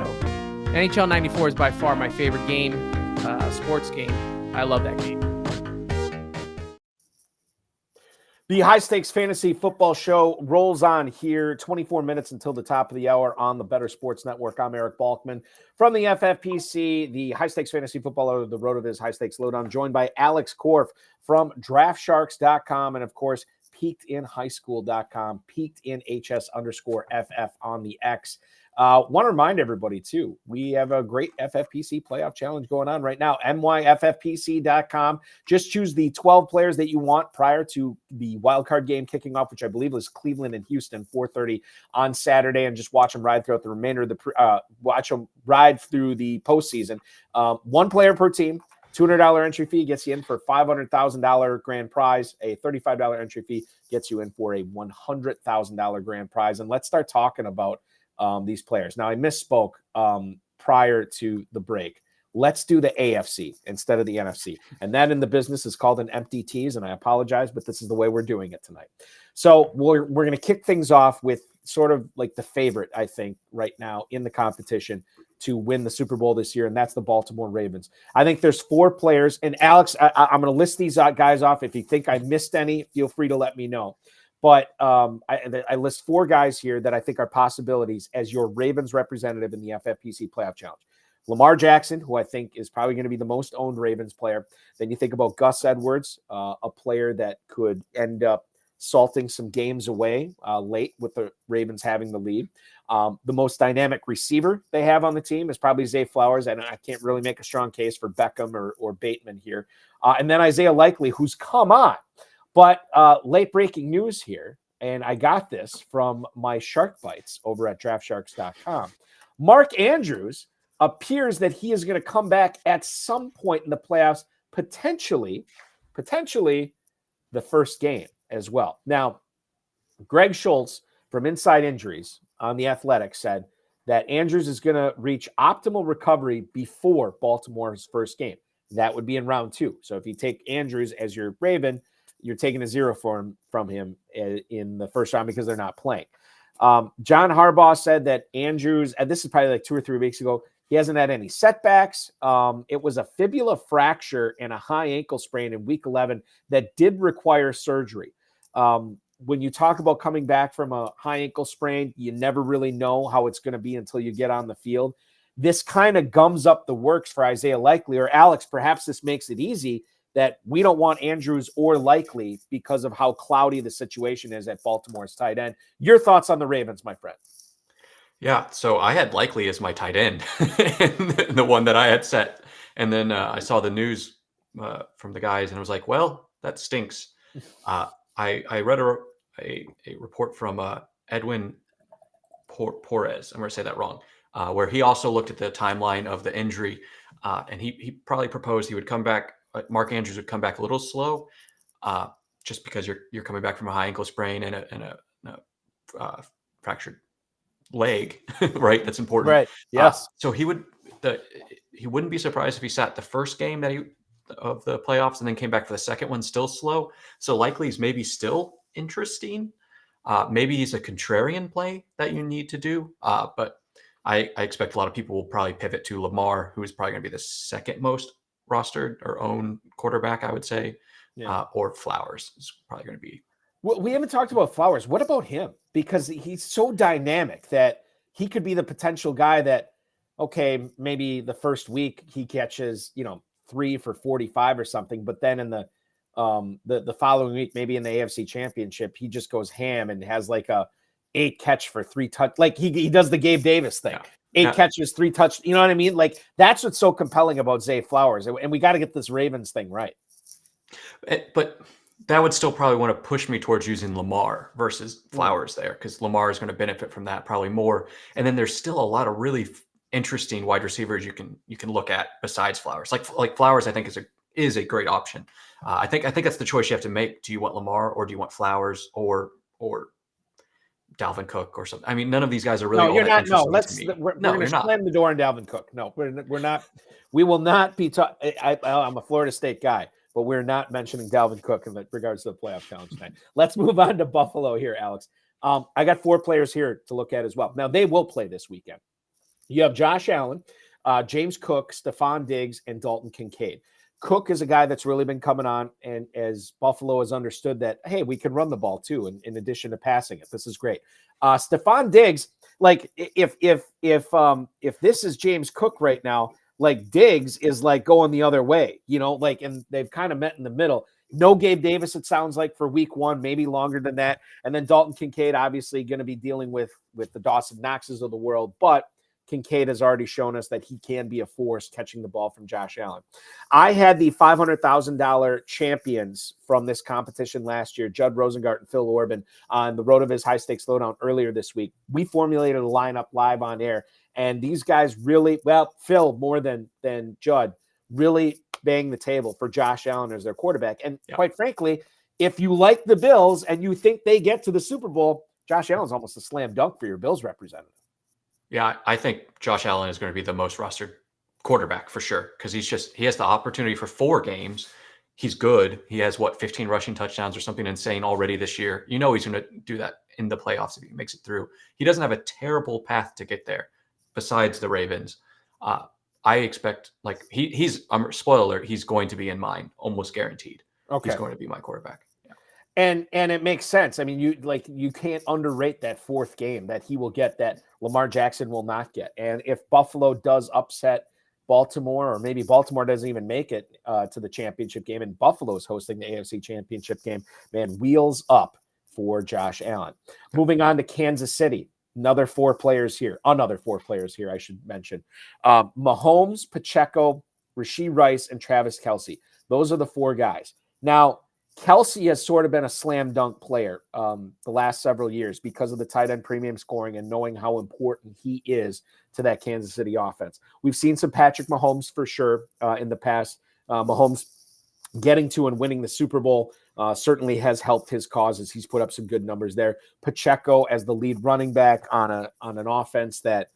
NHL 94 is by far my favorite game, sports game. I love that game. The High Stakes Fantasy Football Show rolls on here. 24 minutes until the top of the hour on the Better Sports Network. I'm Eric Balkman from the FFPC, the High Stakes Fantasy Football Hour, the RotoViz High Stakes Lowdown, joined by Alex Korff from DraftSharks.com and, of course, peakedinhighschool.com, peakedinhs_FF on the X. Want to remind everybody, too, we have a great FFPC playoff challenge going on right now. myffpc.com. Just choose the 12 players that you want prior to the wildcard game kicking off, which I believe was Cleveland and Houston, 4:30 on Saturday, and just watch them ride throughout the remainder of the watch them ride through the postseason. One player per team. $200 entry fee gets you in for $500,000 grand prize. A $35 entry fee gets you in for a $100,000 grand prize. And let's start talking about these players. Now, I misspoke prior to the break. Let's do the AFC instead of the NFC. And that in the business is called an empty tease, and I apologize, but this is the way we're doing it tonight. So we're going to kick things off with sort of like the favorite, I think, right now in the competition to win the Super Bowl this year, and that's the Baltimore Ravens. I think there's 4 players, and Alex, I'm going to list these guys off. If you think I missed any, feel free to let me know. But I list 4 guys here that I think are possibilities as your Ravens representative in the FFPC Playoff Challenge. Lamar Jackson, who I think is probably going to be the most owned Ravens player. Then you think about Gus Edwards, a player that could end up salting some games away late with the Ravens having the lead. The most dynamic receiver they have on the team is probably Zay Flowers, and I can't really make a strong case for Beckham or Bateman here. And then Isaiah Likely, who's come on. But late breaking news here, and I got this from my Shark Bites over at DraftSharks.com. Mark Andrews appears that he is going to come back at some point in the playoffs, potentially the first game as well. Now, Greg Schultz from Inside Injuries on The Athletic said that Andrews is going to reach optimal recovery before Baltimore's first game. That would be in round 2. So if you take Andrews as your Raven, you're taking a 0 from him in the first round because they're not playing. John Harbaugh said that Andrews, and this is probably like 2 or 3 weeks ago, he hasn't had any setbacks. It was a fibula fracture and a high ankle sprain in week 11 that did require surgery. When you talk about coming back from a high ankle sprain, you never really know how it's going to be until you get on the field. This kind of gums up the works for Isaiah Likely, or Alex, perhaps this makes it easy that we don't want Andrews or Likely because of how cloudy the situation is at Baltimore's tight end. Your thoughts on the Ravens, my friend? Yeah, so I had Likely as my tight end, the one that I had set. And then I saw the news from the guys and I was like, well, that stinks. I read a report from Edwin Porres, I'm going to say that wrong, where he also looked at the timeline of the injury, and he probably proposed he would come back. Mark Andrews would come back a little slow, just because you're coming back from a high ankle sprain and a fractured leg, right? That's important, right? Yes. So he wouldn't be surprised if he sat the first game of the playoffs and then came back for the second one still slow. So Likely is maybe still interesting. Maybe he's a contrarian play that you need to do. But I expect a lot of people will probably pivot to Lamar, who is probably going to be the second most rostered or owned quarterback, I would say, or Flowers is probably going to be. Well, we haven't talked about Flowers. What about him? Because he's so dynamic that he could be the potential guy that, okay, maybe the first week he catches, 3 for 45 or something, but then in the following week, maybe in the AFC Championship, he just goes ham and has like a 8 catch for 3 touch. Like he does the Gabe Davis thing. Yeah. 8 catches, 3 touch. You know what I mean? Like that's what's so compelling about Zay Flowers. And we got to get this Ravens thing right. But that would still probably want to push me towards using Lamar versus Flowers there, because Lamar is going to benefit from that probably more. And then there's still a lot of really interesting wide receivers you can look at besides Flowers. Like Flowers, I think is a great option. I think that's the choice you have to make. Do you want Lamar or do you want Flowers or Dalvin Cook or something? I mean, none of these guys are really. No, you're not. No, we're going to slam the door on Dalvin Cook. No, we're not. We will not be. I'm a Florida State guy, but we're not mentioning Dalvin Cook in regards to the playoff challenge tonight. Let's move on to Buffalo here, Alex. I got 4 players here to look at as well. Now they will play this weekend. You have Josh Allen, James Cook, Stephon Diggs, and Dalton Kincaid. Cook is a guy that's really been coming on, and as Buffalo has understood that, hey, we can run the ball too, in addition to passing it. This is great. Stephon Diggs, like if this is James Cook right now, like Diggs is like going the other way, and they've kind of met in the middle. No Gabe Davis, it sounds like, for week 1, maybe longer than that. And then Dalton Kincaid, obviously going to be dealing with the Dawson Knoxes of the world. But Kincaid has already shown us that he can be a force catching the ball from Josh Allen. I had the $500,000 champions from this competition last year, Judd Rosengart and Phil Orban, on the Road of his High Stakes Lowdown earlier this week. We formulated a lineup live on air, and these guys really, well, Phil more than Judd, really bang the table for Josh Allen as their quarterback. And quite frankly, if you like the Bills and you think they get to the Super Bowl, Josh Allen's almost a slam dunk for your Bills representative. Yeah, I think Josh Allen is going to be the most rostered quarterback for sure, because he has the opportunity for 4 games. He's good. He has 15 rushing touchdowns or something insane already this year. You know he's going to do that in the playoffs if he makes it through. He doesn't have a terrible path to get there besides the Ravens. I expect, like, he's spoiler alert, he's going to be in mine, almost guaranteed. Okay. He's going to be my quarterback. Yeah. And it makes sense. I mean, you can't underrate that 4th game that he will get that Lamar Jackson will not get. And if Buffalo does upset Baltimore, or maybe Baltimore doesn't even make it to the championship game, and Buffalo's hosting the AFC championship game, man, wheels up for Josh Allen. Moving on to Kansas City. Another 4 players here, I should mention. Mahomes, Pacheco, Rashee Rice, and Travis Kelce. Those are the 4 guys. Now, Kelce has sort of been a slam dunk player the last several years because of the tight end premium scoring and knowing how important he is to that Kansas City offense. We've seen some Patrick Mahomes for sure in the past. Mahomes getting to and winning the Super Bowl certainly has helped his causes. He's put up some good numbers there. Pacheco as the lead running back on an offense that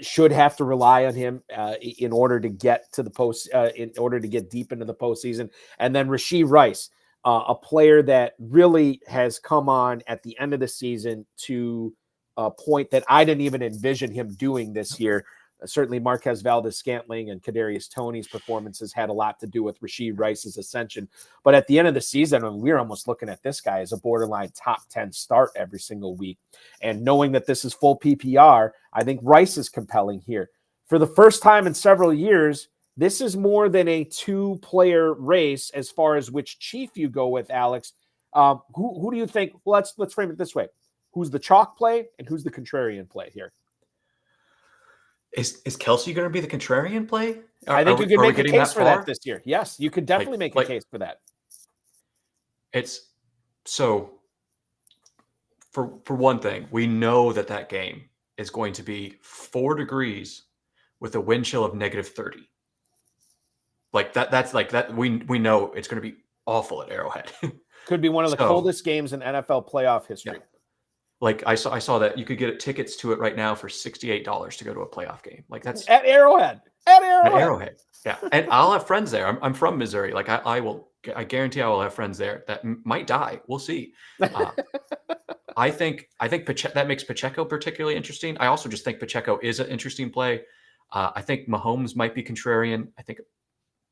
should have to rely on him in order to get to the in order to get deep into the postseason. And then Rashee Rice, a player that really has come on at the end of the season to a point that I didn't even envision him doing this year. Certainly Marquez Valdez-Scantling and Kadarius Toney's performances had a lot to do with Rashee Rice's ascension. But at the end of the season, we're almost looking at this guy as a borderline top 10 start every single week. And knowing that this is full PPR, I think Rice is compelling here. For the first time in several years, this is more than a 2-player race as far as which chief you go with, Alex. Who do you think? Well, let's frame it this way. Who's the chalk play and who's the contrarian play here? Is Kelce going to be the contrarian play? I think you can make a case for that this year. Yes, you could definitely make a case for that. It's so for one thing, we know that game is going to be 4 degrees with a wind chill of -30. Like that's like that. We know it's going to be awful at Arrowhead. Could be one of the coldest games in NFL playoff history. Yeah. Like I saw that you could get tickets to it right now for $68 to go to a playoff game. Like that's at Arrowhead. At Arrowhead. Yeah, and I'll have friends there. I'm from Missouri. Like I guarantee I will have friends there that might die. We'll see. I think that makes Pacheco particularly interesting. I also just think Pacheco is an interesting play. I think Mahomes might be contrarian. I think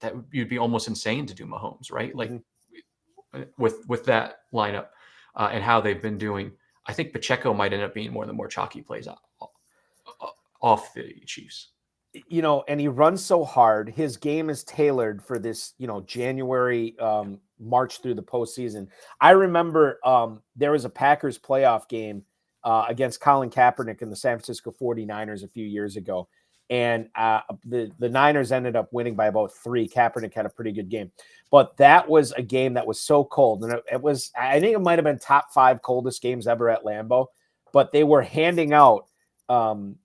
that you'd be almost insane to do Mahomes, right? Like with that lineup and how they've been doing. I think Pacheco might end up being one of the more chalky plays off the Chiefs. And he runs so hard. His game is tailored for this, January march through the postseason. I remember there was a Packers playoff game against Colin Kaepernick and the San Francisco 49ers a few years ago. And the Niners ended up winning by about 3. Kaepernick had a pretty good game. But that was a game that was so cold. And I think it might have been top 5 coldest games ever at Lambeau. But they were handing out and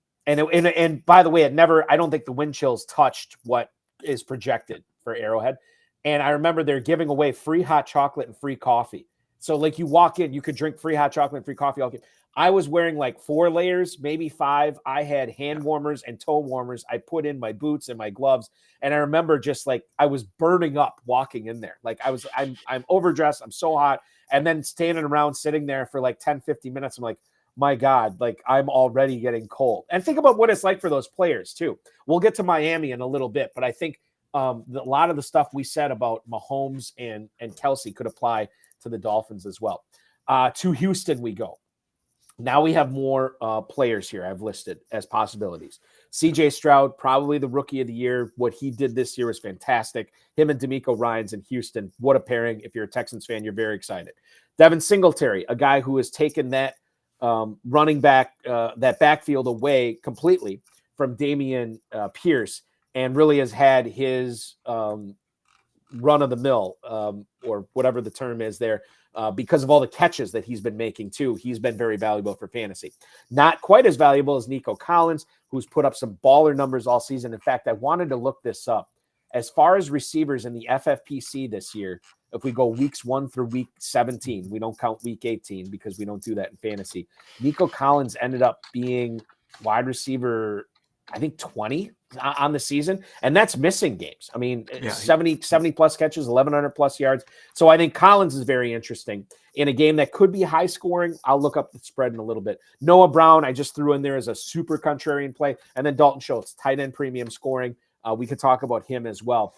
by the way, I don't think the wind chills touched what is projected for Arrowhead. And I remember they're giving away free hot chocolate and free coffee. So like you walk in, you could drink free hot chocolate and free coffee. I was wearing like 4 layers, maybe 5. I had hand warmers and toe warmers. I put in my boots and my gloves. And I remember just like I was burning up walking in there. Like I'm overdressed. I'm so hot. And then standing around sitting there for like 10, 15 minutes. I'm like, my God, like I'm already getting cold. And think about what it's like for those players too. We'll get to Miami in a little bit, but I think a lot of the stuff we said about Mahomes and Kelce could apply to the Dolphins as well. To Houston we go. Now we have more players here I've listed as possibilities. CJ Stroud, probably the rookie of the year. What he did this year was fantastic. Him and D'Amico Ryans in Houston. What a pairing. If you're a Texans fan, you're very excited. Devin Singletary, a guy who has taken that running back, that backfield away completely from Damian Pierce, and really has had his run of the mill, or whatever the term is there, because of all the catches that he's been making too. He's been very valuable for fantasy. Not quite as valuable as Nico Collins, who's put up some baller numbers all season. In fact, I wanted to look this up. As far as receivers in the FFPC this year, if we go weeks 1 through week 17, we don't count week 18 because we don't do that in fantasy. Nico Collins ended up being wide receiver, I think 20 on the season, and that's missing games. I mean, 70 plus catches, 1,100 plus yards. So I think Collins is very interesting in a game that could be high scoring. I'll look up the spread in a little bit. Noah Brown, I just threw in there as a super contrarian play. And then Dalton Schultz, tight end premium scoring. We could talk about him as well.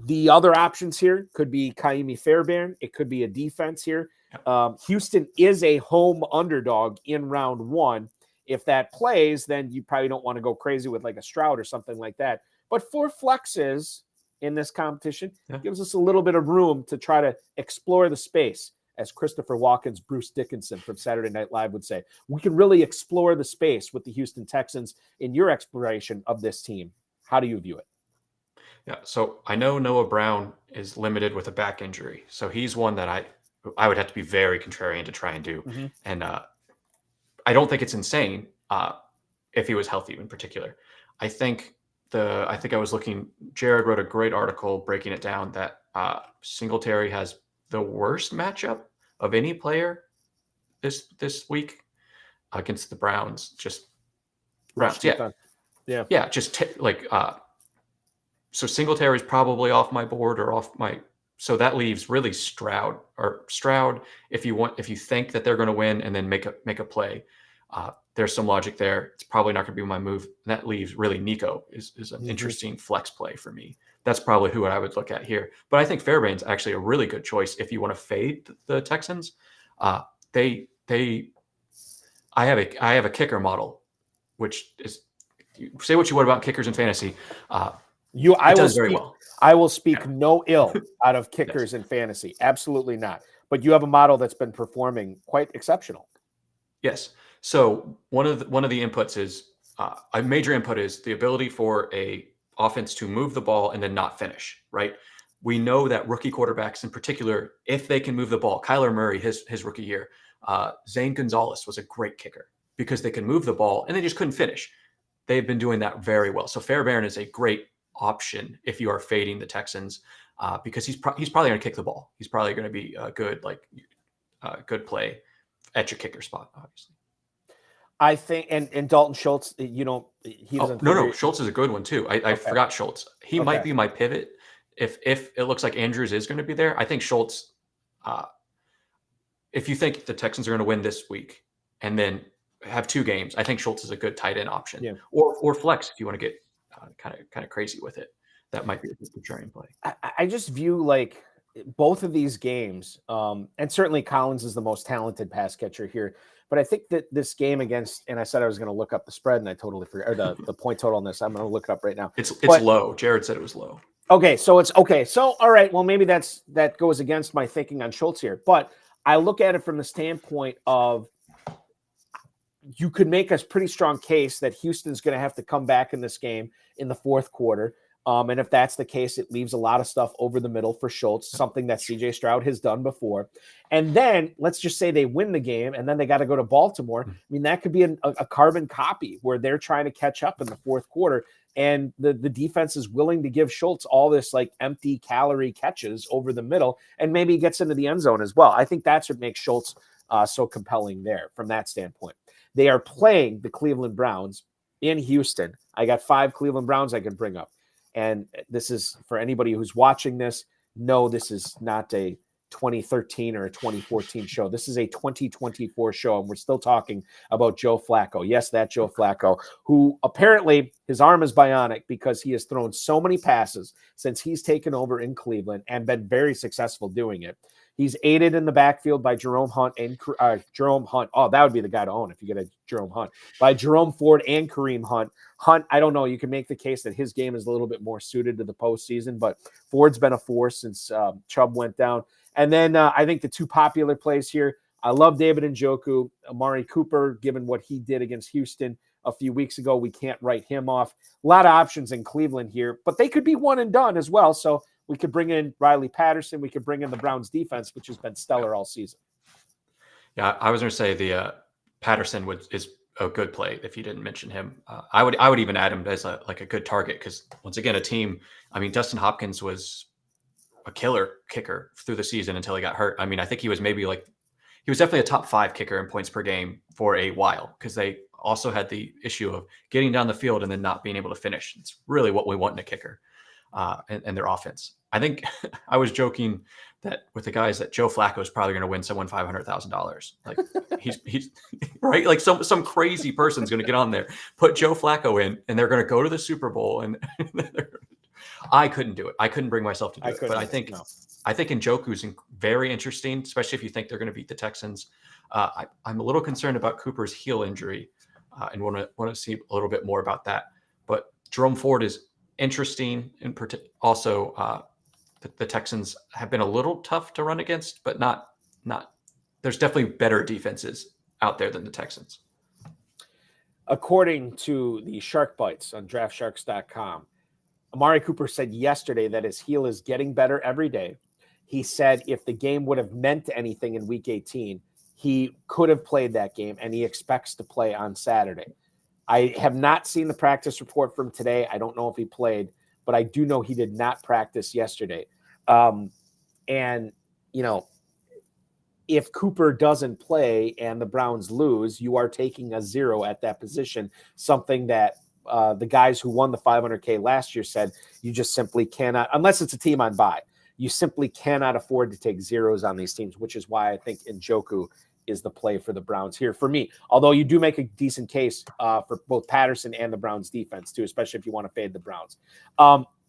The other options here could be Kaimi Fairbairn. It could be a defense here. Houston is a home underdog in round 1. If that plays, then you probably don't want to go crazy with like a Stroud or something like that. But for flexes in this competition, it gives us a little bit of room to try to explore the space, as Christopher Walken's Bruce Dickinson from Saturday Night Live would say. We can really explore the space with the Houston Texans in your exploration of this team. How do you view it? Yeah, so I know Noah Brown is limited with a back injury. So he's one that I would have to be very contrarian to try and do. Mm-hmm. And I don't think it's insane if he was healthy in particular. I think I was looking, Jared wrote a great article breaking it down that Singletary has the worst matchup of any player this week against the Browns. Just Browns, yeah. Just so Singletary's probably off my board or off my. So that leaves really Stroud. If you think that they're going to win and then make a play, there's some logic there. It's probably not going to be my move. That leaves really Nico is an interesting flex play for me. That's probably who I would look at here. But I think Fairbairn's actually a really good choice if you want to fade the Texans. I have a kicker model, which is, say what you want about kickers in fantasy. I will speak no ill out of kickers in fantasy. Absolutely not. But you have a model that's been performing quite exceptional. Yes. So one of the inputs is a major input is the ability for a offense to move the ball and then not finish. Right. We know that rookie quarterbacks in particular, if they can move the ball, Kyler Murray, his rookie year, Zane Gonzalez was a great kicker because they can move the ball and they just couldn't finish. They've been doing that very well. So Fairbairn is a great option if you are fading the Texans because he's probably going to kick the ball. He's probably going to be a good play at your kicker spot, obviously. I think, and Dalton Schultz, he doesn't. No, Schultz is a good one too. I forgot Schultz. He might be my pivot if it looks like Andrews is going to be there. I think Schultz. If you think the Texans are going to win this week and then have 2 games, I think Schultz is a good tight end option. Yeah. Or flex if you want to get kind of crazy with it. That might be a good contrarian play. I just view like both of these games, and certainly Collins is the most talented pass catcher here. But I think that this game against, and I said I was going to look up the spread, and I totally forgot, or the point total on this. I'm going to look it up right now. It's low. Jared said it was low. Okay, so it's okay. So all right, well maybe that goes against my thinking on Schultz here, but I look at it from the standpoint of you could make a pretty strong case that Houston's going to have to come back in this game in the fourth quarter. And if that's the case, it leaves a lot of stuff over the middle for Schultz, something that CJ Stroud has done before. And then let's just say they win the game and then they got to go to Baltimore. I mean, that could be a carbon copy where they're trying to catch up in the fourth quarter. And the defense is willing to give Schultz all this like empty calorie catches over the middle. And maybe he gets into the end zone as well. I think that's what makes Schultz so compelling there from that standpoint. They are playing the Cleveland Browns in Houston. I got 5 Cleveland Browns I can bring up. And this is for anybody who's watching this. No, this is not a 2013 or a 2014 show. This is a 2024 show. And we're still talking about Joe Flacco. Yes, that Joe Flacco, who apparently his arm is bionic because he has thrown so many passes since he's taken over in Cleveland and been very successful doing it. He's aided in the backfield by Jerome Hunt and Jerome Hunt. Oh, that would be the guy to own if you get a Jerome Hunt. By Jerome Ford and Kareem Hunt. Hunt, I don't know. You can make the case that his game is a little bit more suited to the postseason, but Ford's been a force since Chubb went down. And then I think the two popular plays here, I love David Njoku. Amari Cooper, given what he did against Houston a few weeks ago, we can't write him off. A lot of options in Cleveland here, but they could be one and done as well. So we could bring in Riley Patterson. We could bring in the Browns defense, which has been stellar all season. Yeah, I was going to say the Patterson is a good play if you didn't mention him. I would even add him as a good target because once again, a team. I mean, Dustin Hopkins was a killer kicker through the season until he got hurt. I mean, I think he was definitely a top 5 kicker in points per game for a while because they also had the issue of getting down the field and then not being able to finish. It's really what we want in a kicker and their offense. I think I was joking that with the guys that Joe Flacco is probably going to win someone $500,000. Like he's right. Like some crazy person's going to get on there, put Joe Flacco in, and they're going to go to the Super Bowl. And I couldn't do it. I couldn't bring myself to do it. But I think Njoku's very interesting, especially if you think they're going to beat the Texans. I'm a little concerned about Cooper's heel injury and want to see a little bit more about that. But Jerome Ford is interesting. Also, the Texans have been a little tough to run against, but not. There's definitely better defenses out there than the Texans. According to the Shark Bites on DraftSharks.com, Amari Cooper said yesterday that his heel is getting better every day. He said if the game would have meant anything in Week 18, he could have played that game, and he expects to play on Saturday. I have not seen the practice report from today. I don't know if he played, but I do know he did not practice yesterday. And, if Cooper doesn't play and the Browns lose, you are taking a 0 at that position, something that the guys who won the $500K last year said you just simply cannot, unless it's a team on bye, you simply cannot afford to take zeros on these teams, which is why I think Njoku is the play for the Browns here for me. Although you do make a decent case for both Patterson and the Browns defense too, especially if you want to fade the Browns.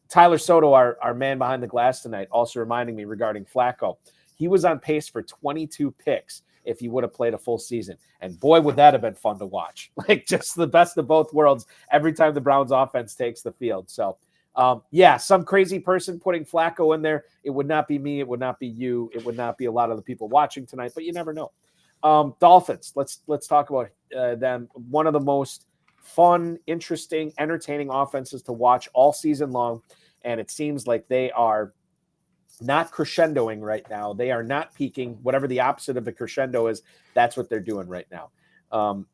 Tyler Soto, our man behind the glass tonight, also reminding me regarding Flacco. He was on pace for 22 picks if he would have played a full season. And boy, would that have been fun to watch. Like just the best of both worlds every time the Browns offense takes the field. So some crazy person putting Flacco in there. It would not be me. It would not be you. It would not be a lot of the people watching tonight, but you never know. Dolphins. Let's talk about them. One of the most fun, interesting, entertaining offenses to watch all season long. And it seems like they are not crescendoing right now. They are not peaking. Whatever the opposite of the crescendo is, that's what they're doing right now.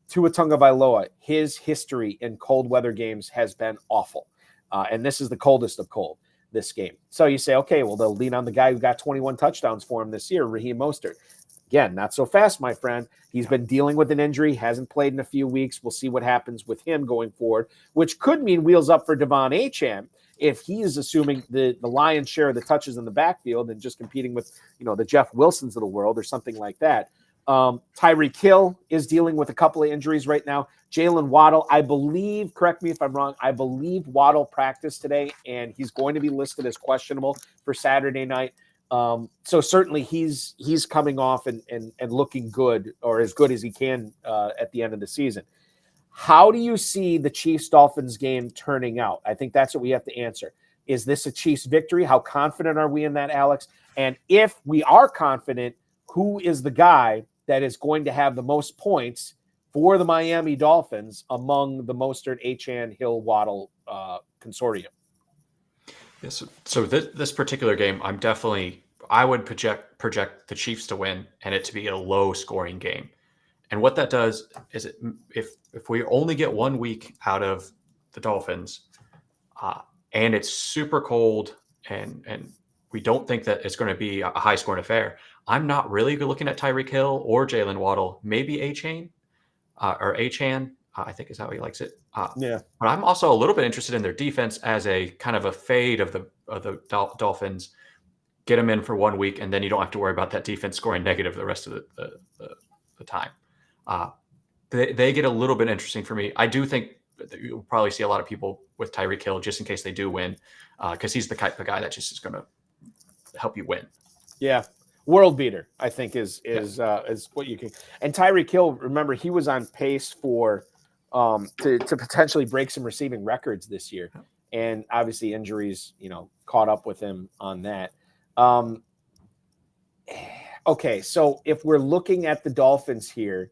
Tua Tagovailoa, his history in cold weather games has been awful. And this is the coldest of cold, this game. So you say, okay, well, they'll lean on the guy who got 21 touchdowns for him this year, Raheem Mostert. Again, not so fast, my friend. He's been dealing with an injury, hasn't played in a few weeks. We'll see what happens with him going forward, which could mean wheels up for Devon Achane if he is assuming the lion's share of the touches in the backfield and just competing with, the Jeff Wilsons of the world or something like that. Tyreek Hill is dealing with a couple of injuries right now. Jalen Waddle, I believe, correct me if I'm wrong, I believe Waddle practiced today, and he's going to be listed as questionable for Saturday night. So certainly he's coming off and looking good, or as good as he can at the end of the season. How do you see the Chiefs-Dolphins game turning out? I think that's what we have to answer. Is this a Chiefs victory? How confident are we in that, Alex? And if we are confident, who is the guy that is going to have the most points for the Miami Dolphins among the Mostert, Achane, Hill, Waddle consortium? Yes. So this particular game, I would project the Chiefs to win and it to be a low scoring game. And what that does is if we only get 1 week out of the Dolphins and it's super cold and we don't think that it's going to be a high scoring affair, I'm not really looking at Tyreek Hill or Jalen Waddle, maybe Achane or Achane, I think is how he likes it. Yeah. But I'm also a little bit interested in their defense as a kind of a fade of the Dolphins. Get them in for 1 week, and then you don't have to worry about that defense scoring negative the rest of the time. They get a little bit interesting for me. I do think that you'll probably see a lot of people with Tyreek Hill just in case they do win, because he's the type of guy that just is going to help you win. Yeah. World beater, I think, is what you can. And Tyreek Hill, remember, he was on pace for to potentially break some receiving records this year, and obviously injuries, caught up with him on that. Okay, so if we're looking at the Dolphins here,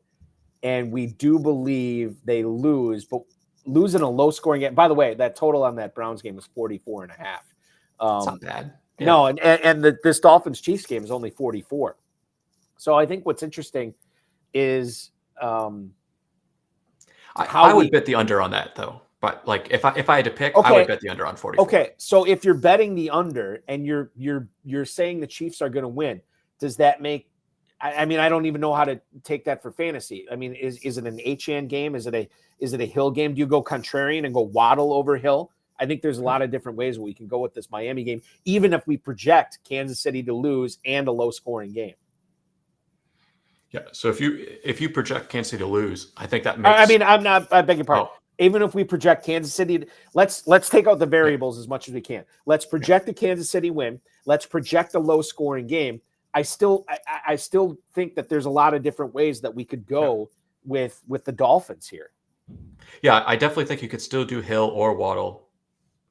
and we do believe they lose, but lose in a low-scoring game. By the way, that total on that Browns game was 44.5. It's not bad. Yeah. No, and this Dolphins-Chiefs game is only 44. So I think what's interesting is I would bet the under on that, though. But like if I had to pick, I would bet the under on 44. Okay, so if you're betting the under and you're saying the Chiefs are going to win, does that make? I mean, I don't even know how to take that for fantasy. I mean, is it an HN game? Is it a Hill game? Do you go contrarian and go Waddle over Hill? I think there's a lot of different ways we can go with this Miami game, even if we project Kansas City to lose and a low-scoring game. Yeah. So if you project Kansas City to lose, I think that makes. I mean, I beg your pardon. Even if we project Kansas City, let's take out the variables as much as we can. Let's project the Kansas City win. Let's project a low-scoring game. I still think that there's a lot of different ways that we could go with the Dolphins here. Yeah, I definitely think you could still do Hill or Waddle,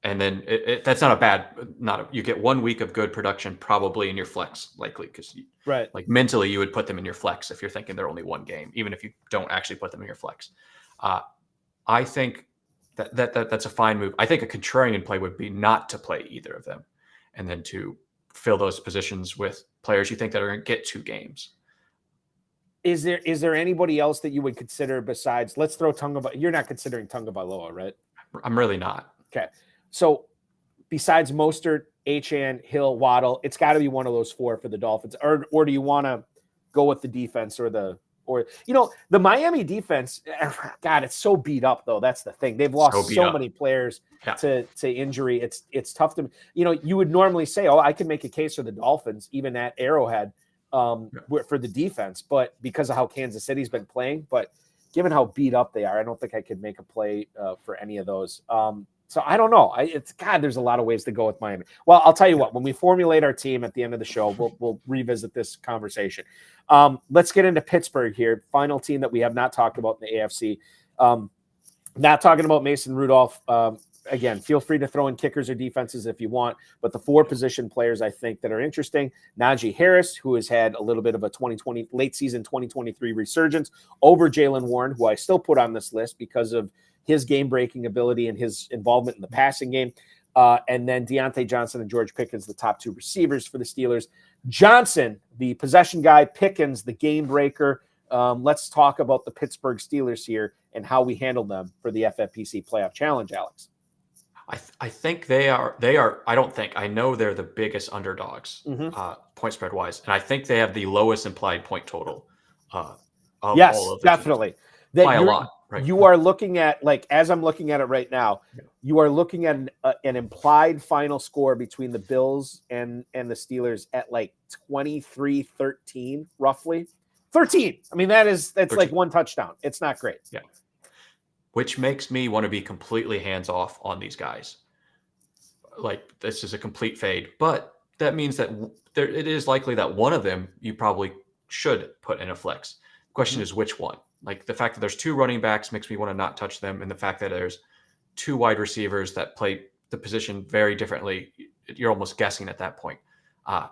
and then that's not a bad. You get 1 week of good production probably in your flex, likely because like mentally you would put them in your flex if you're thinking they're only one game, even if you don't actually put them in your flex. I think that's a fine move. I think a contrarian play would be not to play either of them, and then to fill those positions with players you think that are going to get 2 games. Is there anybody else that you would consider besides? Let's throw Tagovailoa. You're not considering Tagovailoa, right? I'm really not. Okay, so besides Mostert, HN, Hill, Waddle, it's got to be one of those 4 for the Dolphins, or do you want to go with the defense or the Miami defense? God, it's so beat up though. That's the thing. They've lost so many players to injury. It's tough to, you would normally say, oh, I can make a case for the Dolphins, even at Arrowhead, for the defense, but because of how Kansas City's been playing, but given how beat up they are, I don't think I could make a play for any of those. So I don't know. There's a lot of ways to go with Miami. Well, I'll tell you what, when we formulate our team at the end of the show, we'll revisit this conversation. Let's get into Pittsburgh here. Final team that we have not talked about in the AFC. Not talking about Mason Rudolph. Again, feel free to throw in kickers or defenses if you want, but the 4 position players I think that are interesting: Najee Harris, who has had a little bit of a late season 2023 resurgence over Jaylen Warren, who I still put on this list because of his game-breaking ability and his involvement in the passing game. And then Deontay Johnson and George Pickens, the top 2 receivers for the Steelers. Johnson, the possession guy, Pickens, the game breaker. Let's talk about the Pittsburgh Steelers here and how we handle them for the FFPC Playoff Challenge, Alex. I think they are. I know they're the biggest underdogs, point spread wise, and I think they have the lowest implied point total. Yes, all of the definitely. By a lot. Right. You are looking at, as I'm looking at it right now, you are looking at an implied final score between the Bills and the Steelers at 23-13, roughly. 13. I mean, that's 13. Like 1 touchdown. It's not great. Yeah. Which makes me want to be completely hands-off on these guys. Like, this is a complete fade. But that means that it is likely that one of them you probably should put in a flex. The question is which one. Like, the fact that there's 2 running backs makes me want to not touch them, and the fact that there's 2 wide receivers that play the position very differently, you're almost guessing at that point.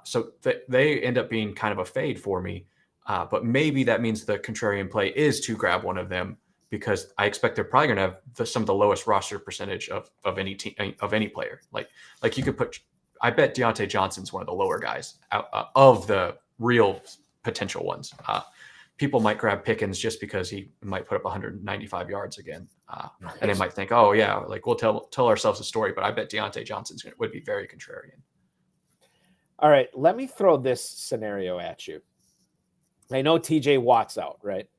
So they end up being kind of a fade for me. But maybe that means the contrarian play is to grab one of them, because I expect they're probably going to have some of the lowest roster percentage of any team, of any player. Like you could I bet Deontay Johnson's one of the lower guys of the real potential ones. People might grab Pickens just because he might put up 195 yards again. And they might think, oh yeah, like we'll tell ourselves a story, but I bet Deontay Johnson would be very contrarian. All right. Let me throw this scenario at you. I know TJ Watt's out, right?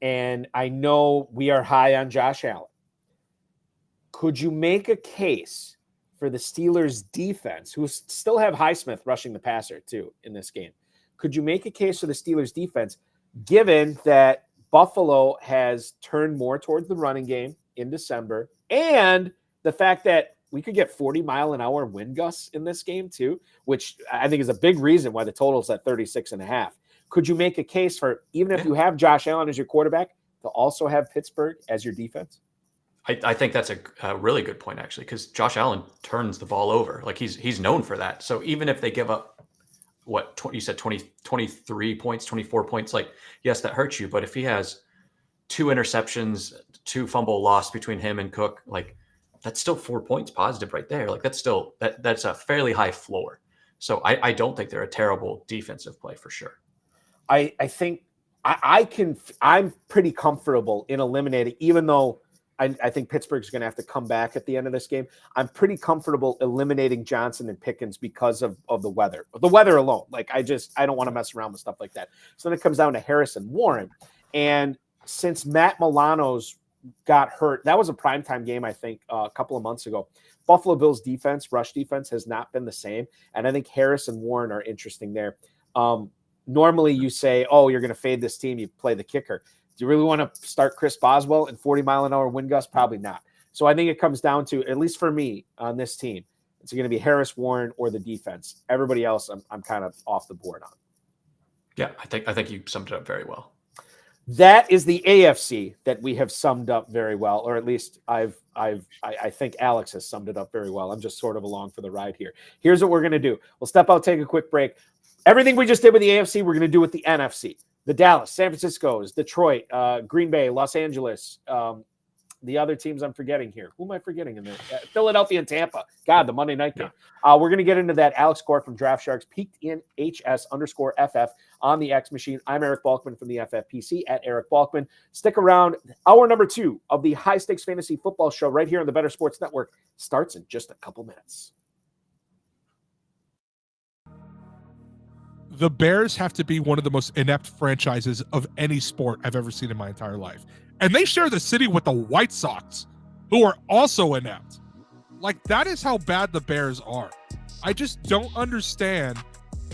And I know we are high on Josh Allen. Could you make a case for the Steelers defense, who still have Highsmith rushing the passer too in this game? Could you make a case for the Steelers defense, given that Buffalo has turned more towards the running game in December, and the fact that we could get 40-mile-an-hour wind gusts in this game too, which I think is a big reason why the total's at 36.5. Could you make a case for, even if you have Josh Allen as your quarterback, to also have Pittsburgh as your defense? I think that's a really good point, actually, because Josh Allen turns the ball over. Like he's known for that. So even if they give up, you said 23 points, 24 points, like, yes, that hurts you. But if he has 2 interceptions, 2 fumble loss between him and Cook, like, that's still 4 points positive right there. Like that's a fairly high floor. So I don't think they're a terrible defensive play for sure. I think I'm pretty comfortable in eliminating, even though I think Pittsburgh's going to have to come back at the end of this game. I'm pretty comfortable eliminating Johnson and Pickens because of the weather. The weather alone. Like, I don't want to mess around with stuff like that. So then it comes down to Harrison Warren. And since Matt Milano's got hurt, that was a primetime game, I think, a couple of months ago. Buffalo Bills defense, rush defense, has not been the same. And I think Harris and Warren are interesting there. Normally you say, oh, you're going to fade this team, you play the kicker. Do you really want to start Chris Boswell in 40-mile-an-hour wind gust? Probably not. So I think it comes down to, at least for me on this team, it's going to be Harris, Warren, or the defense. Everybody else, I'm kind of off the board on. Yeah, I think you summed it up very well. That is the AFC that we have summed up very well, or at least I think Alex has summed it up very well. I'm just sort of along for the ride here. Here's what we're going to do. We'll step out, take a quick break. Everything we just did with the AFC, we're going to do with the NFC. The Dallas, San Francisco's, Detroit, Green Bay, Los Angeles, the other teams I'm forgetting here. Who am I forgetting in there? Philadelphia and Tampa. God, the Monday night game. We're going to get into that. Alex Korff from DraftSharks, peaked in HS_FF on the X machine. I'm Eric Balkman from the FFPC at Eric Balkman. Stick around. Hour number 2 of the High Stakes Fantasy Football Show right here on the Better Sports Network starts in just a couple minutes. The Bears have to be one of the most inept franchises of any sport I've ever seen in my entire life. And they share the city with the White Sox, who are also inept. Like, that is how bad the Bears are. I just don't understand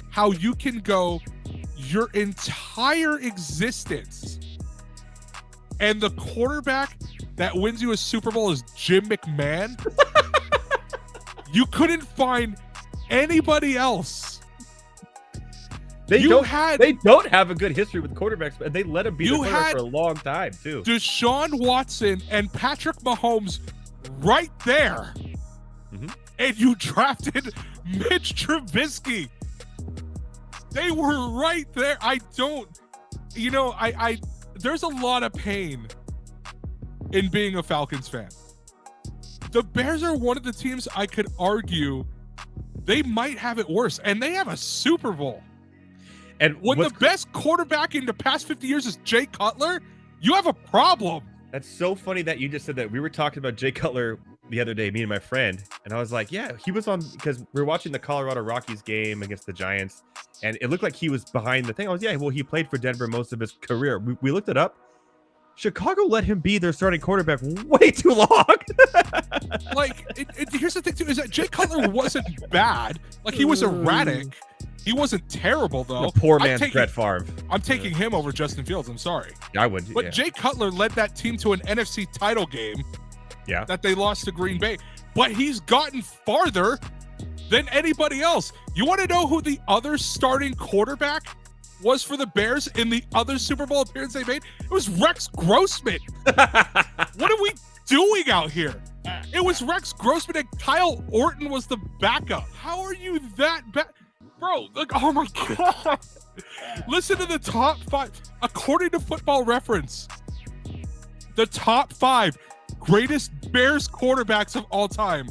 how you can go your entire existence and the quarterback that wins you a Super Bowl is Jim McMahon. You couldn't find anybody else. They don't have a good history with quarterbacks, and they let him be the quarterback for a long time, too. Deshaun Watson and Patrick Mahomes right there. Mm-hmm. And you drafted Mitch Trubisky. They were right there. I there's a lot of pain in being a Falcons fan. The Bears are one of the teams I could argue they might have it worse, and they have a Super Bowl. And when the best quarterback in the past 50 years is Jay Cutler, you have a problem. That's so funny that you just said that. We were talking about Jay Cutler the other day, me and my friend, and I was like, yeah, he was on, because we were watching the Colorado Rockies game against the Giants, and it looked like he was behind the thing. I was, yeah, well, he played for Denver most of his career. We looked it up. Chicago let him be their starting quarterback way too long. Here's the thing, too, is that Jay Cutler wasn't bad. Like, he was erratic. He wasn't terrible, though. The poor man's Brett Favre. I'm taking him over Justin Fields. I'm sorry. I would. But Jay Cutler led that team to an NFC title game that they lost to Green Bay. But he's gotten farther than anybody else. You want to know who the other starting quarterback was for the Bears in the other Super Bowl appearance they made? It was Rex Grossman. What are we doing out here? It was Rex Grossman and Kyle Orton was the backup. How are you that bad? Bro, like, oh my God. Listen to the top 5. According to Football Reference, the top 5 greatest Bears quarterbacks of all time.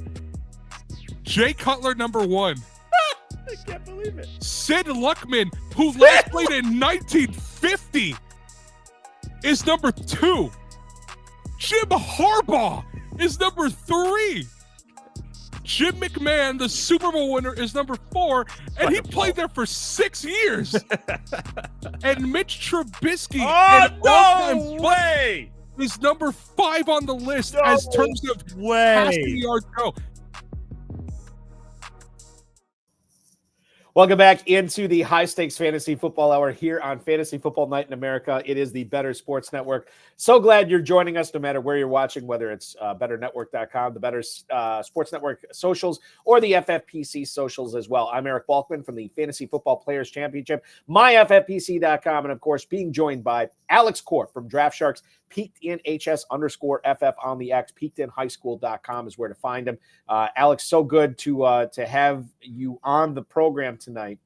Jay Cutler, number 1. I can't believe it. Sid Luckman, who last played in 1950, is number 2. Jim Harbaugh is number 3. Jim McMahon, the Super Bowl winner, is number 4, and he played there for 6 years. And Mitch Trubisky, is number 5 on the list as terms of passing yards go. Welcome back into the High Stakes Fantasy Football Hour here on Fantasy Football Night in America. It is the Better Sports Network. So glad you're joining us no matter where you're watching, whether it's betternetwork.com, the Better Sports Network socials, or the FFPC socials as well. I'm Eric Balkman from the Fantasy Football Players Championship, myffpc.com, and of course, being joined by Alex Korff from DraftSharks, peaked in HS_FF on the X, peakedinhighschool.com is where to find him. Alex, so good to have you on the program tonight.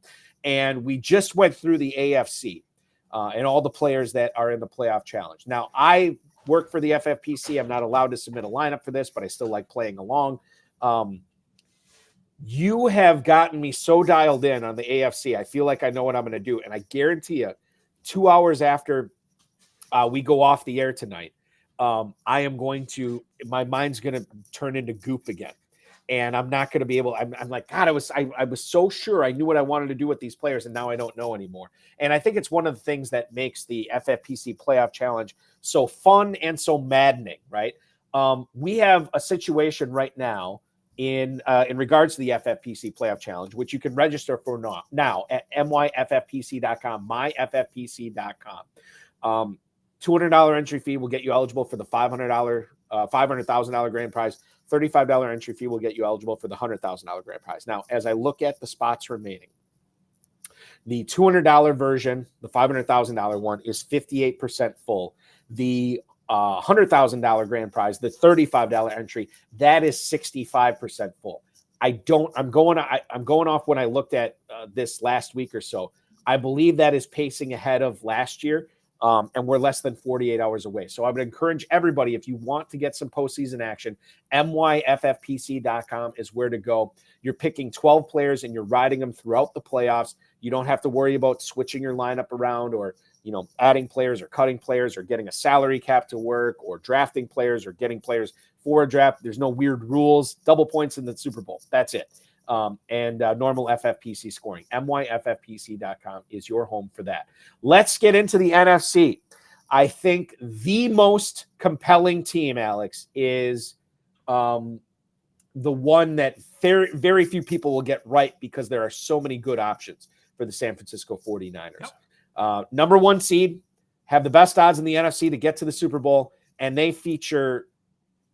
And we just went through the AFC and all the players that are in the playoff challenge. Now, I work for the FFPC. I'm not allowed to submit a lineup for this, but I still like playing along. You have gotten me so dialed in on the AFC. I feel like I know what I'm going to do. And I guarantee you, 2 hours after we go off the air tonight, my mind's going to turn into goop again. And I'm not going to be able, I'm like, God, I was so sure I knew what I wanted to do with these players, and now I don't know anymore. And I think it's one of the things that makes the FFPC Playoff Challenge so fun and so maddening, right? We have a situation right now in regards to the FFPC Playoff Challenge, which you can register for now at myffpc.com, myffpc.com. $200 entry fee will get you eligible for the $500,000 grand prize. $35 entry fee will get you eligible for the $100,000 grand prize. Now, as I look at the spots remaining, the $200 version, the $500,000 one, is 58% full. The $100,000 grand prize, the $35 entry, that is 65% full. I'm going off when I looked at this last week or so. I believe that is pacing ahead of last year. And we're less than 48 hours away. So I would encourage everybody, if you want to get some postseason action, myffpc.com is where to go. You're picking 12 players and you're riding them throughout the playoffs. You don't have to worry about switching your lineup around or, adding players or cutting players or getting a salary cap to work or drafting players or getting players for a draft. There's no weird rules, double points in the Super Bowl. That's it. And normal FFPC scoring. myffpc.com is your home for that. Let's get into the NFC. I think the most compelling team, Alex, is the one that very, very few people will get right because there are so many good options for the San Francisco 49ers. Number one seed, have the best odds in the NFC to get to the Super Bowl, and they feature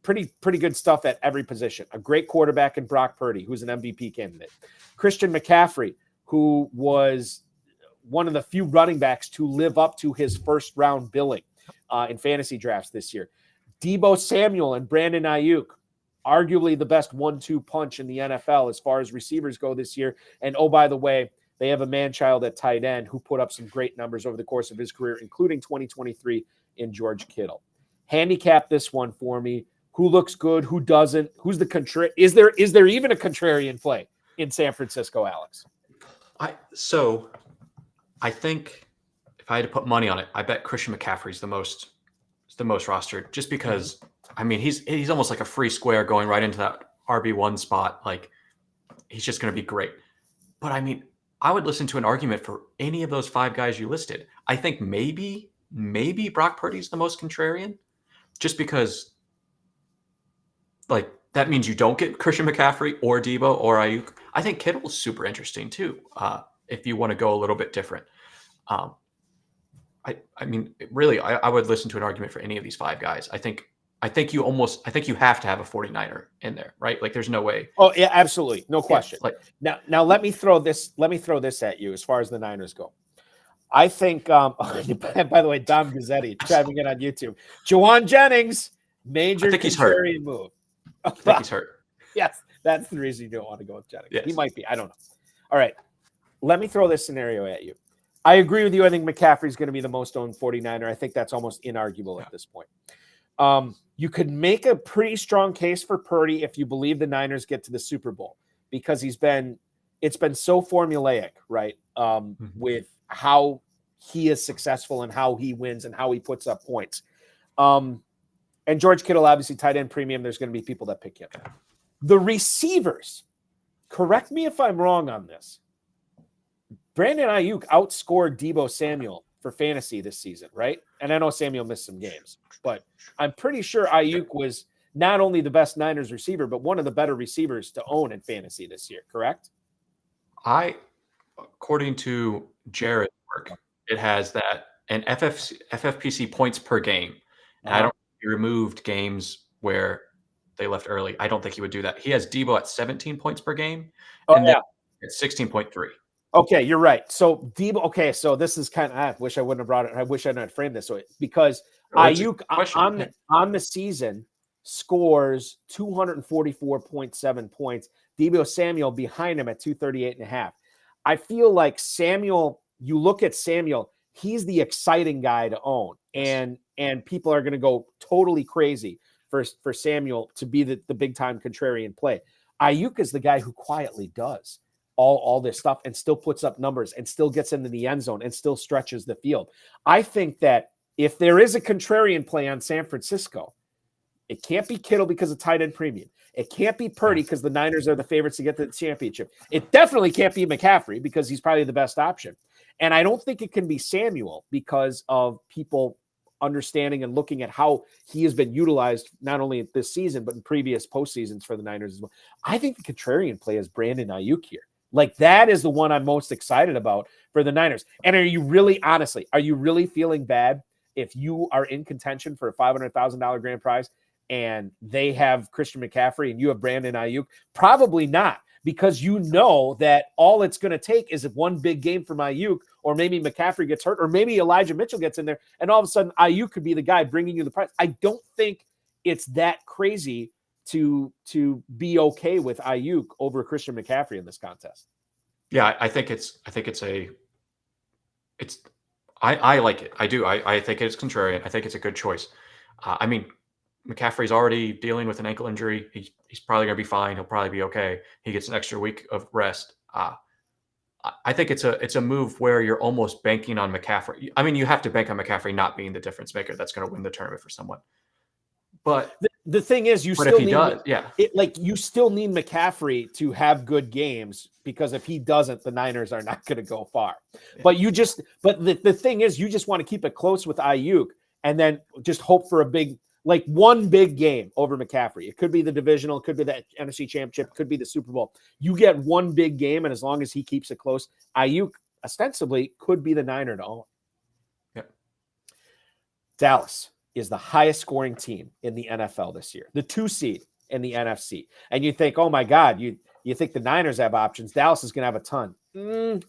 pretty good stuff at every position. A great quarterback in Brock Purdy, who's an MVP candidate. Christian McCaffrey, who was one of the few running backs to live up to his first round billing in fantasy drafts this year. Deebo Samuel and Brandon Ayuk, arguably the best 1-2 punch in the NFL as far as receivers go this year. And oh, by the way, they have a man-child at tight end who put up some great numbers over the course of his career, including 2023 in George Kittle. Handicap this one for me. Who looks good? Who doesn't? Who's the contrarian? Is there even a contrarian play in San Francisco, Alex? I think if I had to put money on it, I bet Christian McCaffrey's the most rostered, just because he's almost like a free square going right into that RB1 spot. Like, he's just going to be great. But I would listen to an argument for any of those five guys you listed. I think maybe Brock Purdy's the most contrarian, just because. Like, that means you don't get Christian McCaffrey or Deebo or Ayuk. I think Kittle's super interesting too, if you want to go a little bit different. I would listen to an argument for any of these five guys. I think you have to have a 49er in there, right? Like, there's no way. Oh yeah, absolutely, no question. Yeah, now let me throw this at you as far as the Niners go. I think. By the way, Dom Gazzetti chiming in on YouTube. Juwan Jennings, major contrarian move. I think he's hurt. Yes, that's the reason you don't want to go with Jennings. Yes. He might be. I don't know. All right. Let me throw this scenario at you. I agree with you. I think McCaffrey's going to be the most owned 49er. I think that's almost inarguable at this point. You could make a pretty strong case for Purdy if you believe the Niners get to the Super Bowl, because it's been so formulaic, right? With how he is successful and how he wins and how he puts up points. And George Kittle, obviously tight end premium, there's going to be people that pick him. The receivers, correct me if I'm wrong on this. Brandon Ayuk outscored Deebo Samuel for fantasy this season, right? And I know Samuel missed some games, but I'm pretty sure Ayuk was not only the best Niners receiver, but one of the better receivers to own in fantasy this year, correct? according to Jared's work, it has that and FFPC points per game. And I don't think he removed games where they left early. I don't think he would do that. He has Debo at 17 points per game, and then at 16.3. Okay, you're right. So Debo. Okay, so this is kind of. I wish I wouldn't have brought it. I wish I hadn't framed this way because Ayuk on the season scores 244.7 points. Debo Samuel behind him at 238.5. I feel like Samuel. You look at Samuel. He's the exciting guy to own, and people are going to go totally crazy for Samuel to be the big time contrarian play. Ayuk is the guy who quietly does all this stuff and still puts up numbers and still gets into the end zone and still stretches the field. I think that if there is a contrarian play on San Francisco, it can't be Kittle because of tight end premium. It can't be Purdy because the Niners are the favorites to get to the championship. It definitely can't be McCaffrey because he's probably the best option. And I don't think it can be Samuel because of people understanding and looking at how he has been utilized not only this season, but in previous postseasons for the Niners as well. I think the contrarian play is Brandon Ayuk here. Like that is the one I'm most excited about for the Niners. And are you really feeling bad if you are in contention for a $500,000 grand prize and they have Christian McCaffrey and you have Brandon Ayuk? Probably not, because you know that all it's going to take is one big game from Ayuk, or maybe McCaffrey gets hurt, or maybe Elijah Mitchell gets in there, and all of a sudden Ayuk could be the guy bringing you the prize. I don't think it's that crazy to be okay with Ayuk over Christian McCaffrey in this contest. Yeah, I think I like it. I do. I think it's contrarian. I think it's a good choice. I mean, McCaffrey's already dealing with an ankle injury. He's probably going to be fine. He'll probably be okay. He gets an extra week of rest. I think it's a move where you're almost banking on McCaffrey. I mean, you have to bank on McCaffrey not being the difference maker that's going to win the tournament for someone. But the thing is, you still need McCaffrey to have good games, because if he doesn't, the Niners are not going to go far. Yeah. But the thing is, you just want to keep it close with Ayuk and then just hope for one big game over McCaffrey. It could be the divisional, it could be the NFC Championship, it could be the Super Bowl. You get one big game, and as long as he keeps it close, Ayuk ostensibly could be the Niner to own. Yeah. Dallas is the highest scoring team in the NFL this year, the 2 seed in the NFC. And you think, oh my God, you think the Niners have options. Dallas is going to have a ton.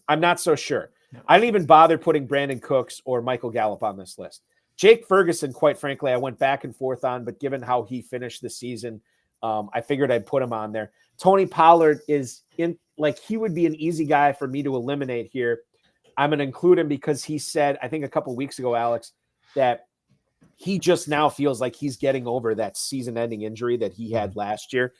I'm not so sure. No. I didn't even bother putting Brandon Cooks or Michael Gallup on this list. Jake Ferguson, quite frankly, I went back and forth on, but given how he finished the season, I figured I'd put him on there. Tony Pollard is he would be an easy guy for me to eliminate here. I'm going to include him because he said, I think a couple weeks ago, Alex, that he just now feels like he's getting over that season-ending injury that he had last year.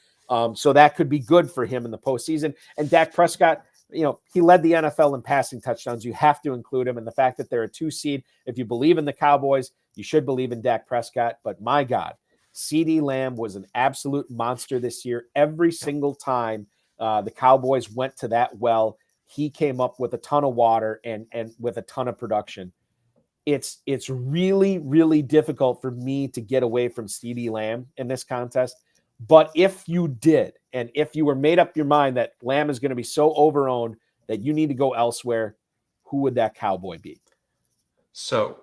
So that could be good for him in the postseason. And Dak Prescott, he led the NFL in passing touchdowns. You have to include him. And the fact that they're a 2 seed, if you believe in the Cowboys, you should believe in Dak Prescott. But my God, CeeDee Lamb was an absolute monster this year. Every single time the Cowboys went to that well, he came up with a ton of water and with a ton of production. It's really, really difficult for me to get away from CeeDee Lamb in this contest. But if you did, and if you were made up your mind that Lamb is going to be so overowned that you need to go elsewhere, who would that Cowboy be? So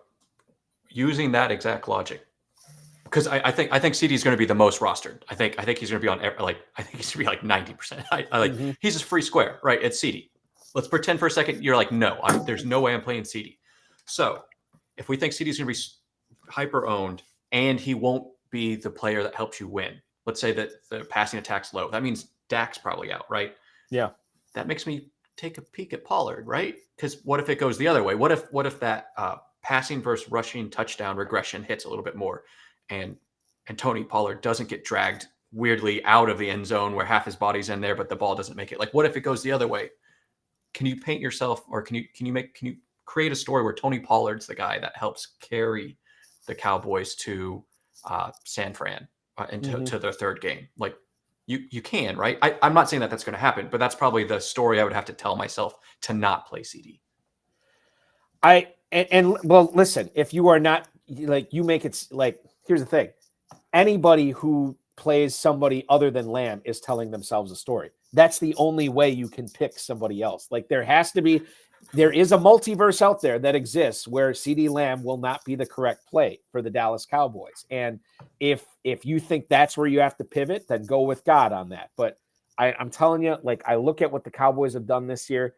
using that exact logic, because I think CeeDee is going to be the most rostered. I think he's going to be on I think he's going to be 90%. He's a free square, right? It's CeeDee. Let's pretend for a second you're like, no, there's no way I'm playing CeeDee. So if we think CeeDee's going to be hyper owned and he won't be the player that helps you win, let's say that the passing attack's low. That means Dak's probably out, right? Yeah. That makes me take a peek at Pollard, right? Because what if it goes the other way? What if that passing versus rushing touchdown regression hits a little bit more, and Tony Pollard doesn't get dragged weirdly out of the end zone where half his body's in there, but the ball doesn't make it? Like, what if it goes the other way? Can you paint yourself, or can you create a story where Tony Pollard's the guy that helps carry the Cowboys to San Fran to their third game? Like, you can, right? I'm not saying that that's going to happen, but that's probably the story I would have to tell myself to not play CeeDee. Well, listen, if you are not you make it here's the thing. Anybody who plays somebody other than Lamb is telling themselves a story. That's the only way you can pick somebody else. Like there is a multiverse out there that exists where CeeDee Lamb will not be the correct play for the Dallas Cowboys. And if you think that's where you have to pivot, then go with God on that. But I'm telling you, like I look at what the Cowboys have done this year.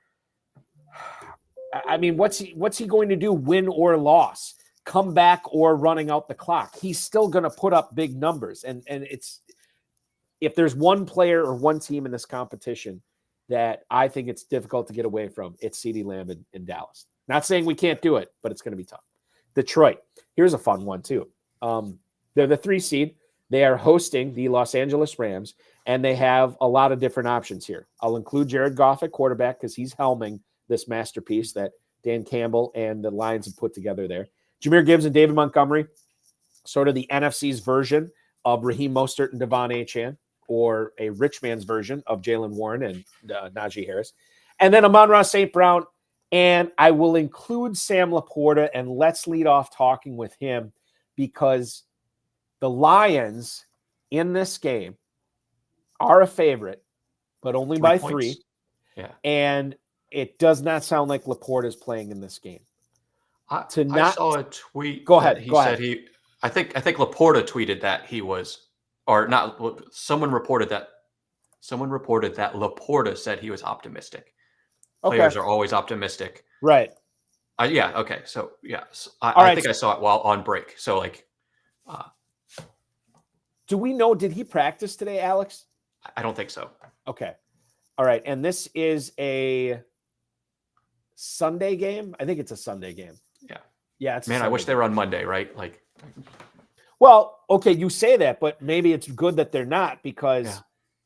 I mean, what's he going to do? Win or loss, come back or running out the clock? He's still going to put up big numbers. And it's, if there's one player or one team in this competition that I think it's difficult to get away from, it's CeeDee Lamb in Dallas. Not saying we can't do it, but it's going to be tough. Detroit. Here's a fun one too. They're the 3 seed. They are hosting the Los Angeles Rams, and they have a lot of different options here. I'll include Jared Goff at quarterback because he's helming this masterpiece that Dan Campbell and the Lions have put together there. Jahmyr Gibbs and David Montgomery, sort of the NFC's version of Raheem Mostert and Devon Achane, or a rich man's version of Jalen Warren and Najee Harris. And then Amon-Ra St. Brown, and I will include Sam Laporta, and let's lead off talking with him because the Lions in this game are a favorite, but only by 3. Yeah. And it does not sound like Laporta is playing in this game. I saw a tweet. Go ahead. Said I think Laporta tweeted that he was, or not. Someone reported that Laporta said he was optimistic. Okay. Players are always optimistic. Right. Yeah. Okay. So yeah, I think I saw it while on break. So like, do we know, did he practice today, Alex? I don't think so. Okay. All right. And this is a Sunday game? I think it's a Sunday game. Yeah. Yeah. It's Man, I wish they were on Monday, right? Like, well, okay, you say that, but maybe it's good that they're not because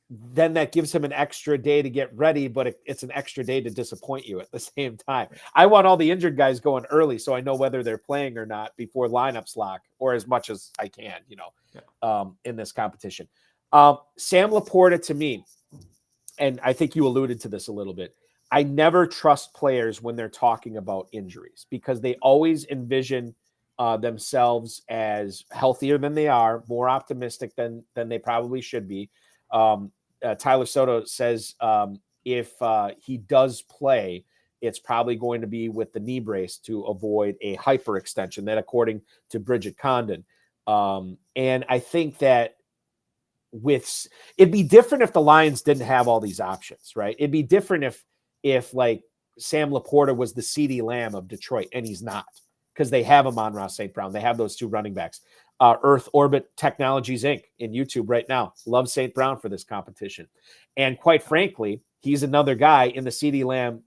then that gives him an extra day to get ready, but it's an extra day to disappoint you at the same time. I want all the injured guys going early so I know whether they're playing or not before lineups lock, or as much as I can, in this competition. Sam Laporta, to me, and I think you alluded to this a little bit, I never trust players when they're talking about injuries because they always envision themselves as healthier than they are, more optimistic than they probably should be. Tyler Soto says if he does play, it's probably going to be with the knee brace to avoid a hyperextension. That, according to Bridget Condon. And I think that it'd be different if the Lions didn't have all these options, right? It'd be different if like Sam Laporta was the CeeDee Lamb of Detroit, and he's not, because they have Amon-Ra St. Brown. They have those 2 running backs. Earth Orbit Technologies, Inc. in YouTube right now. Love St. Brown for this competition. And quite frankly, he's another guy in the CeeDee Lamb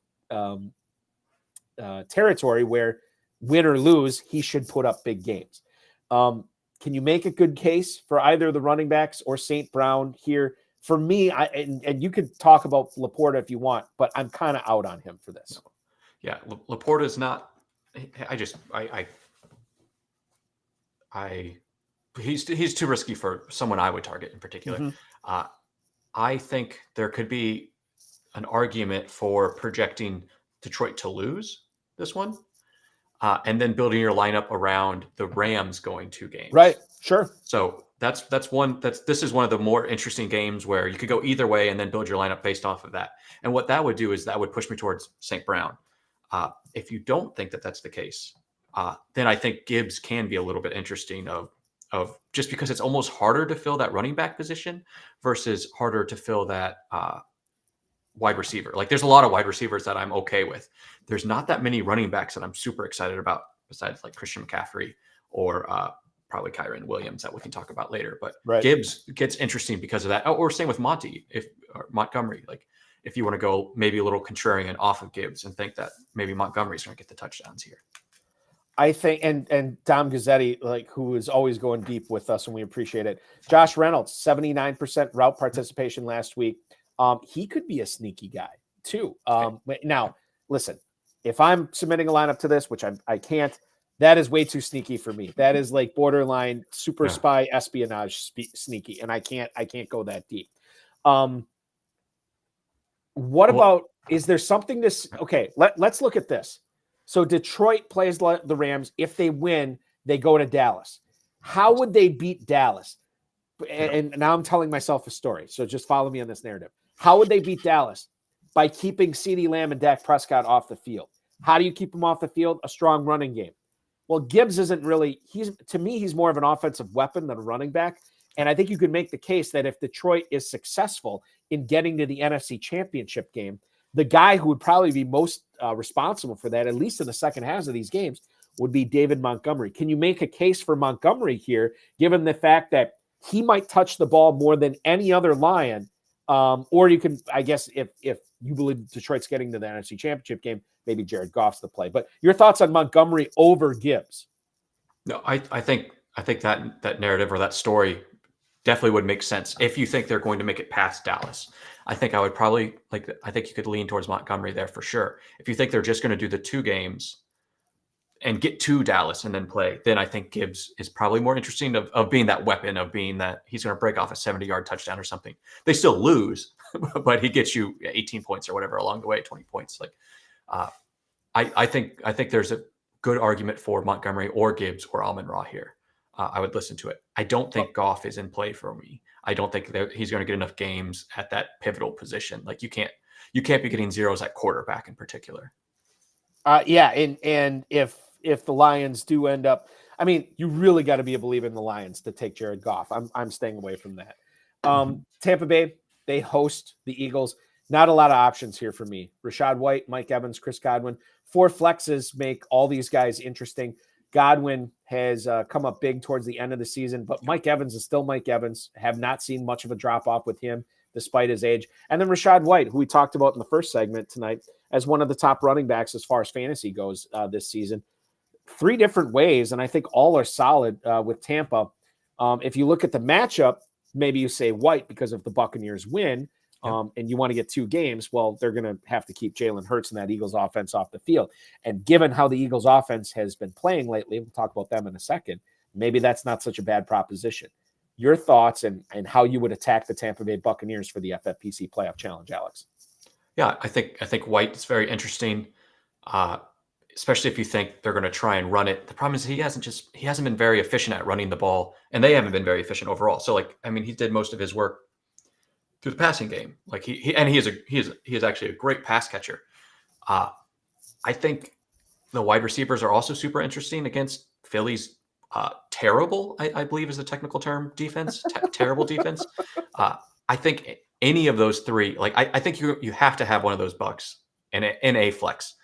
territory where, win or lose, he should put up big games. Can you make a good case for either the running backs or St. Brown here? For me, and you could talk about Laporta if you want, but I'm kind of out on him for this. Yeah, Laporta is not. He's too risky for someone I would target in particular. Mm-hmm. I think there could be an argument for projecting Detroit to lose this one, and then building your lineup around the Rams going 2 games. Right. Sure. So this is one of the more interesting games where you could go either way and then build your lineup based off of that. And what that would do is that would push me towards St. Brown. If you don't think that that's the case, then I think Gibbs can be a little bit interesting of just because it's almost harder to fill that running back position versus harder to fill that wide receiver. Like there's a lot of wide receivers that I'm okay with. There's not that many running backs that I'm super excited about besides like Christian McCaffrey or probably Kyron Williams that we can talk about later. But Gibbs gets interesting because of that. Or same with Montgomery. Like if you want to go maybe a little contrarian off of Gibbs and think that maybe Montgomery's going to get the touchdowns here. I think, and Dom Gazzetti, like, who is always going deep with us, and we appreciate it. Josh Reynolds, 79% route participation last week. He could be a sneaky guy too. Now, listen, if I'm submitting a lineup to this, which I can't, that is way too sneaky for me. That is like borderline super spy espionage sneaky, and I can't go that deep. Is there something okay, let's look at this. So Detroit plays the Rams. If they win, they go to Dallas. How would they beat Dallas? and now I'm telling myself a story. So just follow me on this narrative. How would they beat Dallas? By keeping CeeDee Lamb and Dak Prescott off the field. How do you keep them off the field? A strong running game. Well, Gibbs isn't really, to me, he's more of an offensive weapon than a running back. And I think you could make the case that if Detroit is successful in getting to the NFC Championship game, the guy who would probably be most responsible for that, at least in the second halves of these games, would be David Montgomery. Can you make a case for Montgomery here, given the fact that he might touch the ball more than any other Lion? Or you can, I guess, if you believe Detroit's getting to the NFC Championship game, maybe Jared Goff's the play. But your thoughts on Montgomery over Gibbs? No, I think that narrative or that story definitely would make sense if you think they're going to make it past Dallas. I think I would probably I think you could lean towards Montgomery there for sure. If you think they're just going to do the 2 games and get to Dallas and then play, then I think Gibbs is probably more interesting of being that weapon, of being that he's going to break off a 70-yard touchdown or something. They still lose, but he gets you 18 points or whatever along the way, 20 points. I think there's a good argument for Montgomery or Gibbs or Amon-Ra here. I would listen to it. I don't think Goff is in play for me. I don't think that he's going to get enough games at that pivotal position. Like you can't be getting zeros at quarterback in particular. And if the Lions do end up, I mean, you really got to be a believer in the Lions to take Jared Goff. I'm staying away from that. Tampa Bay, they host the Eagles. Not a lot of options here for me. Rachaad White, Mike Evans, Chris Godwin. 4 flexes make all these guys interesting. Godwin has come up big towards the end of the season, but Mike Evans is still Mike Evans. Have not seen much of a drop-off with him despite his age. And then Rachaad White, who we talked about in the first segment tonight, as one of the top running backs as far as fantasy goes this season. 3 different ways, and I think all are solid with Tampa. If you look at the matchup, maybe you say White because if the Buccaneers win, and you want to get 2 games, well, they're going to have to keep Jalen Hurts and that Eagles offense off the field. And given how the Eagles offense has been playing lately, we'll talk about them in a second, maybe that's not such a bad proposition. Your thoughts and how you would attack the Tampa Bay Buccaneers for the FFPC Playoff Challenge, Alex? Yeah, I think White is very interesting, especially if you think they're going to try and run it. The problem is he hasn't been very efficient at running the ball, and they haven't been very efficient overall. So, he did most of his work through the passing game. He is actually a great pass catcher. I think the wide receivers are also super interesting against Philly's terrible, I believe is the technical term, defense, terrible defense. I think any of those 3, I think you have to have one of those bucks in a flex.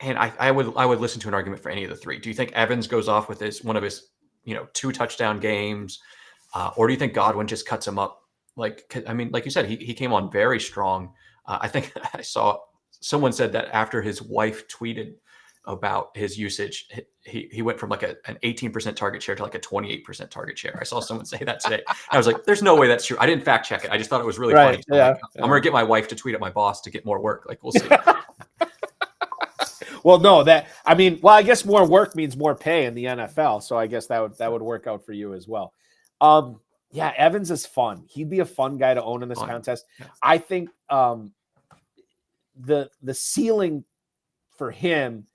And I would listen to an argument for any of the 3. Do you think Evans goes off with one of his 2 touchdown games? Or do you think Godwin just cuts him up? Like you said, he came on very strong. I think I saw someone said that after his wife tweeted about his usage, he went from an 18% target share to a 28% target share. I saw someone say that today. I was like, there's no way that's true. I didn't fact check it. I just thought it was really funny. Yeah. I'm going to get my wife to tweet at my boss to get more work. We'll see. Well, no, I guess more work means more pay in the NFL. So I guess that would work out for you as well. Yeah, Evans is fun. He'd be a fun guy to own in this contest. Yeah. I think the ceiling for him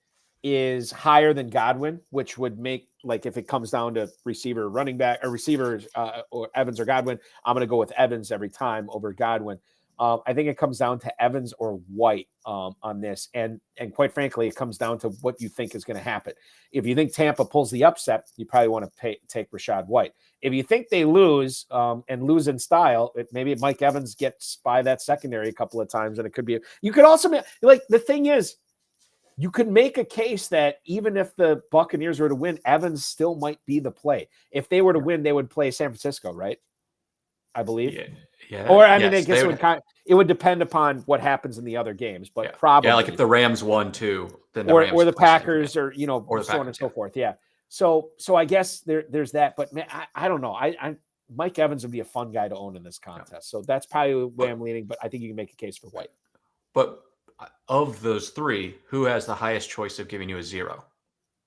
is higher than Godwin, which would make, if it comes down to receiver, running back, or receivers, or Evans or Godwin, I'm going to go with Evans every time over Godwin. I think it comes down to Evans or White on this. And quite frankly, it comes down to what you think is going to happen. If you think Tampa pulls the upset, you probably want to take Rachaad White. If you think they lose and lose in style, maybe Mike Evans gets by that secondary a couple of times, and it could be. You could also the thing is, you could make a case that even if the Buccaneers were to win, Evans still might be the play. If they were to win, they would play San Francisco, right? I believe. Yeah. Or I guess it would depend upon what happens in the other games, but probably. Yeah, if the Rams won too, then or the Packers, or so Packers, on and so forth. Yeah. So I guess there's that, but man, I don't know. Mike Evans would be a fun guy to own in this contest. So that's probably the way I'm leaning, but I think you can make a case for White. But of those 3, who has the highest choice of giving you a 0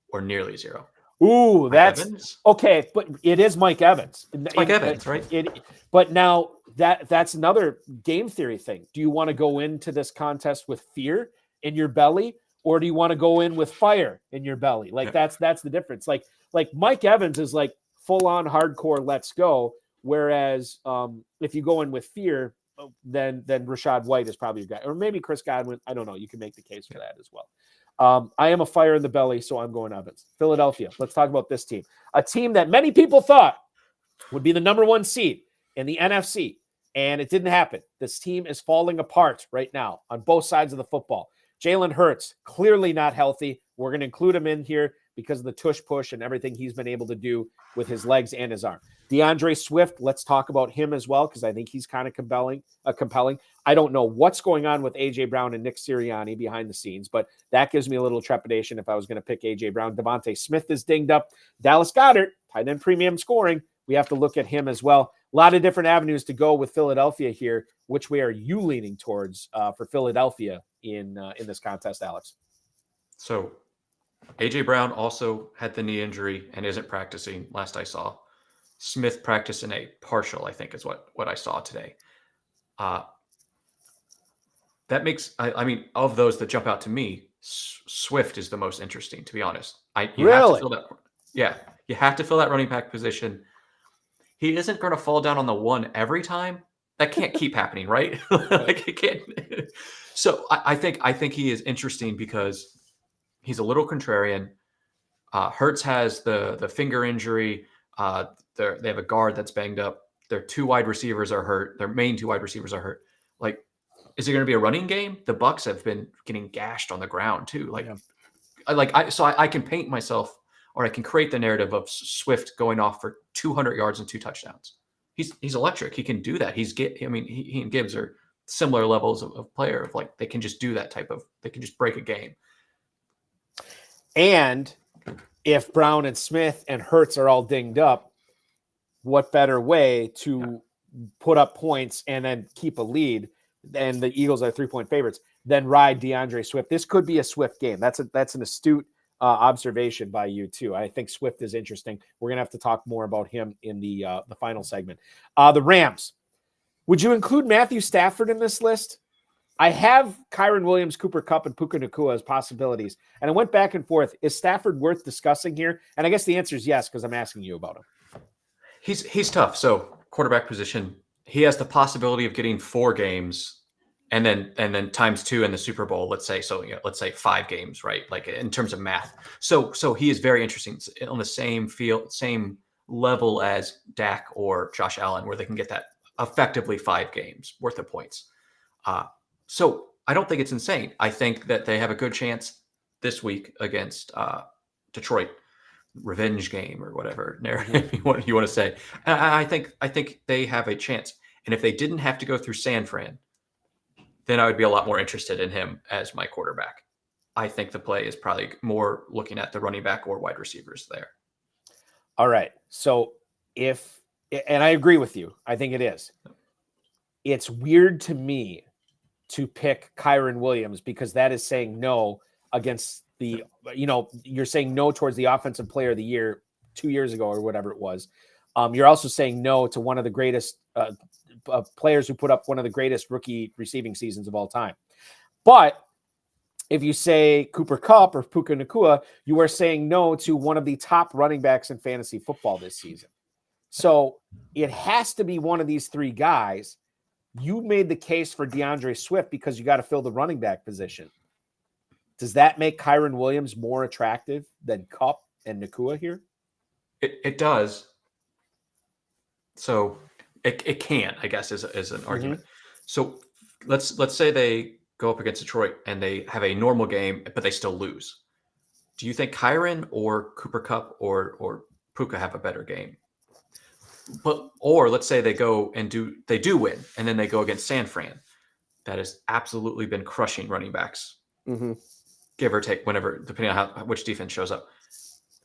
or nearly 0? Ooh, that's Evans? Okay, but it is Mike Evans. It's Mike Evans, right? But now that's another game theory thing. Do you want to go into this contest with fear in your belly, or do you want to go in with fire in your belly? That's the difference. Like Mike Evans is full on hardcore, let's go. Whereas if you go in with fear, then Rachaad White is probably your guy, or maybe Chris Godwin. I don't know. You can make the case for that as well. I am a fire in the belly, so I'm going Evans. Philadelphia. Let's talk about this team. A team that many people thought would be the number 1 seed in the NFC, and it didn't happen. This team is falling apart right now on both sides of the football. Jalen Hurts, clearly not healthy. We're going to include him in here because of the tush push and everything he's been able to do with his legs and his arm. DeAndre Swift, let's talk about him as well, because I think he's kind of compelling. I don't know what's going on with A.J. Brown and Nick Sirianni behind the scenes, but that gives me a little trepidation if I was going to pick A.J. Brown. Devontae Smith is dinged up. Dallas Goedert, tight end premium scoring. We have to look at him as well. A lot of different avenues to go with Philadelphia here. Which way are you leaning towards for Philadelphia in this contest, Alex? So A.J. Brown also had the knee injury and isn't practicing, last I saw. Smith practiced in a partial, I think is what I saw today. That makes, I mean, of those that jump out to me, Swift is the most interesting, to be honest. You have to fill that, yeah, you have to fill that running back position. He isn't going to fall down on the one every time. That can't keep happening, right? Like it can't. So I think he is interesting because he's a little contrarian. Hurts has the finger injury. They have a guard that's banged up. Their 2 wide receivers are hurt. Their main 2 wide receivers are hurt. Like, is it going to be a running game? The Bucs have been getting gashed on the ground too. Like, I can paint myself, or I can create the narrative of Swift going off for 200 yards and 2 touchdowns. He's electric. He can do that. He and Gibbs are similar levels of player. Of like, they can just do that they can just break a game. And if Brown and Smith and Hurts are all dinged up, what better way to put up points and then keep a lead? And the Eagles are 3-point favorites. Then ride DeAndre Swift. This could be a Swift game. That's an astute observation by you too. I think Swift is interesting. We're gonna have to talk more about him in the final segment. The Rams. Would you include Matthew Stafford in this list? I have Kyron Williams, Cooper Kupp, and Puka Nacua as possibilities, and I went back and forth. Is Stafford worth discussing here? And I guess the answer is yes, because I'm asking you about him. He's tough. So quarterback position, he has the possibility of getting 4 games and then times 2 in the Super Bowl, let's say. So let's say 5 games, right? Like in terms of math. So he is very interesting on the same field, same level as Dak or Josh Allen, where they can get that effectively 5 games worth of points. So I don't think it's insane. I think that they have a good chance this week against Detroit. Revenge game or whatever narrative you want to say. I think they have a chance. And if they didn't have to go through San Fran, then I would be a lot more interested in him as my quarterback. I think the play is probably more looking at the running back or wide receivers there. All right. So and I agree with you. I think it is. It's weird to me to pick Kyron Williams because that is saying no against you're saying no towards the offensive player of the year 2 years ago or whatever it was. You're also saying no to one of the greatest players who put up one of the greatest rookie receiving seasons of all time. But if you say Cooper Kupp or Puka Nacua, you are saying no to one of the top running backs in fantasy football this season. So it has to be one of these 3 guys. You made the case for DeAndre Swift because you got to fill the running back position. Does that make Kyron Williams more attractive than Kupp and Nacua here? It does. So it can, I guess, is an argument. So let's say they go up against Detroit and they have a normal game, but they still lose. Do you think Kyron or Cooper Kupp or Puka have a better game? Or let's say they go and do win, and then they go against San Fran. That has absolutely been crushing running backs. Give or take, whenever, depending on which defense shows up.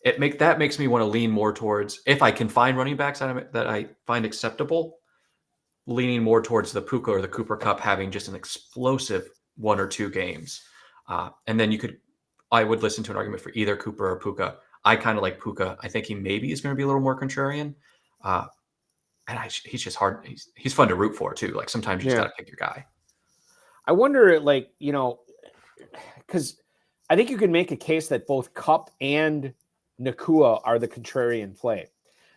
That makes me want to lean more towards, if I can find running backs that I find acceptable, leaning more towards the Puka or the Cooper Kupp having just an explosive 1 or 2 games. And then I would listen to an argument for either Cooper or Puka. I kind of like Puka. I think he maybe is going to be a little more contrarian. And he's just hard. He's fun to root for too. Like sometimes you just got to pick your guy. I wonder, because I think you can make a case that both Kupp and Nacua are the contrarian play.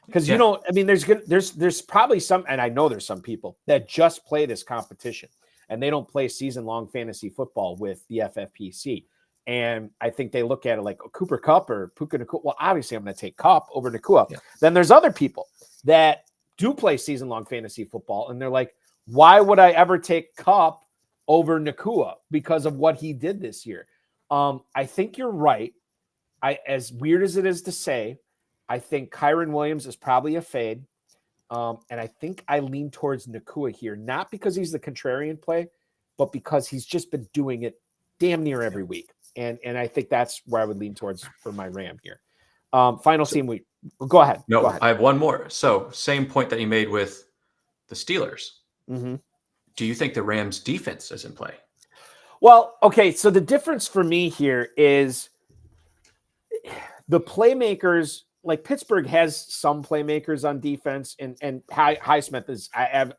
Because you know, I mean, there's probably some, and I know there's some people that just play this competition and they don't play season-long fantasy football with the FFPC. And I think they look at it like Cooper Kupp or Puka Nacua. Well, obviously, I'm going to take Kupp over Nacua. Yeah. Then there's other people that do play season-long fantasy football, and they're like, why would I ever take Kupp over Nacua because of what he did this year? I think you're right. As weird as it is to say, I think Kyron Williams is probably a fade. And I think I lean towards Nacua here, not because he's the contrarian play, but because he's just been doing it damn near every week. And I think that's where I would lean towards for my Ram here. Final team week. Go ahead. No, Go ahead. I have one more. So same point that you made with the Steelers. Mm-hmm. Do you think the Rams defense is in play? Well, okay. So the difference for me here is the playmakers. Like Pittsburgh has some playmakers on defense, and Highsmith is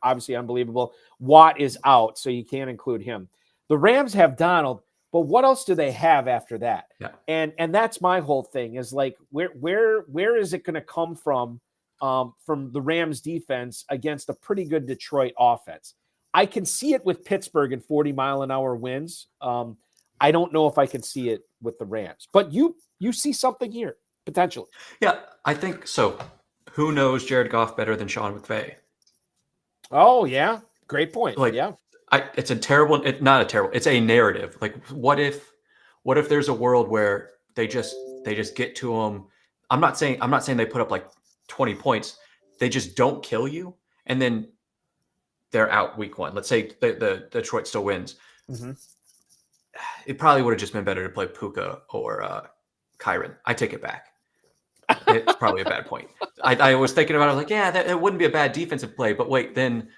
obviously unbelievable. Watt is out, so you can't include him. The Rams have Donald, but what else do they have after that? Yeah. And that's my whole thing is like where is it going to come from the Rams defense against a pretty good Detroit offense? I can see it with Pittsburgh in 40-mile-an-hour winds. I don't know if I can see it with the Rams, but you see something here. Potentially. Yeah, I think so. Who knows Jared Goff better than Sean McVay? Oh, yeah. Great point. Like, yeah. It's a narrative. Like, what if there's a world where they just get to them? I'm not saying they put up like 20 points. They just don't kill you, and then they're out week one. Let's say the Detroit still wins. Mm-hmm. It probably would have just been better to play Puka or Kyron. I take it back. It's probably a bad point. I was thinking about it like, yeah, that wouldn't be a bad defensive play, but wait, then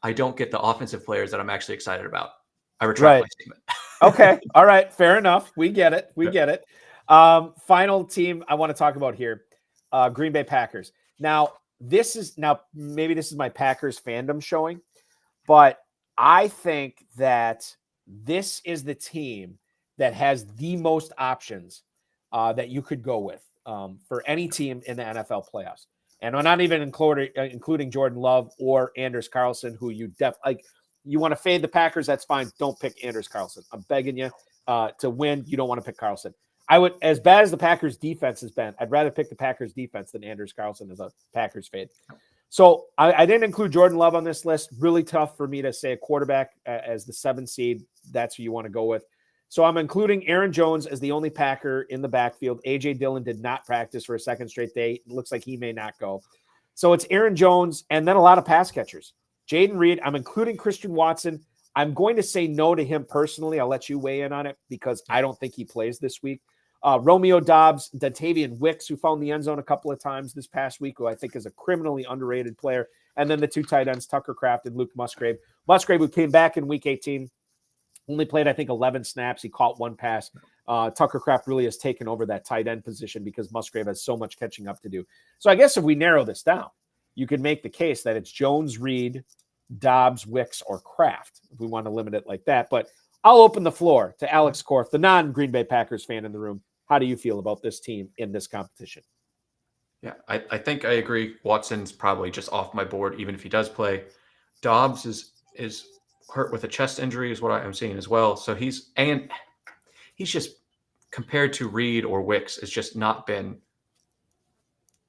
I don't get the offensive players that I'm actually excited about. I retract my statement. Okay. All right. Fair enough. We get it. Get it. Final team I want to talk about here. Green Bay Packers. Now maybe this is my Packers fandom showing, but I think that this is the team that has the most options that you could go with for any team in the NFL playoffs. And I'm not even including Jordan Love or Anders Carlson, who you you want to fade the Packers, that's fine. Don't pick Anders Carlson. I'm begging you to win. You don't want to pick Carlson. I would, as bad as the Packers defense has been, I'd rather pick the Packers defense than Anders Carlson as a Packers fade. So I didn't include Jordan Love on this list. Really tough for me to say a quarterback as the 7 seed. That's who you want to go with. So I'm including Aaron Jones as the only Packer in the backfield. A.J. Dillon did not practice for a second straight day. It looks like he may not go. So it's Aaron Jones and then a lot of pass catchers. Jaden Reed, I'm including Christian Watson. I'm going to say no to him personally. I'll let you weigh in on it because I don't think he plays this week. Romeo Doubs, Dontavian Wicks, who found the end zone a couple of times this past week, who I think is a criminally underrated player. And then the 2 tight ends, Tucker Kraft and Luke Musgrave. Musgrave, who came back in week 18, only played, I think, 11 snaps. He caught 1 pass. Tucker Kraft really has taken over that tight end position because Musgrave has so much catching up to do. So I guess if we narrow this down, you could make the case that it's Jones, Reed, Dobbs, Wicks, or Kraft, if we want to limit it like that. But I'll open the floor to Alex Korff, the non-Green Bay Packers fan in the room. How do you feel about this team in this competition? Yeah, I think I agree. Watson's probably just off my board, even if he does play. Dobbs is hurt with a chest injury is what I'm seeing as well. So he's just compared to Reed or Wicks has just not been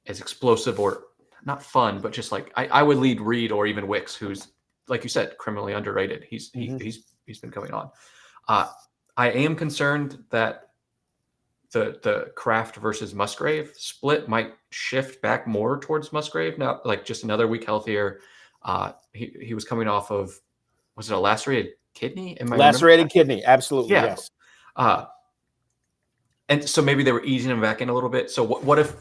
as explosive or not fun, but just like I would lead Reed or even Wicks, who's like you said, criminally underrated. He's been going on. I am concerned that the Kraft versus Musgrave split might shift back more towards Musgrave now, like just another week healthier. He was coming off of, was it a lacerated kidney? Lacerated kidney, absolutely, yeah. Yes. And so maybe they were easing him back in a little bit. So what if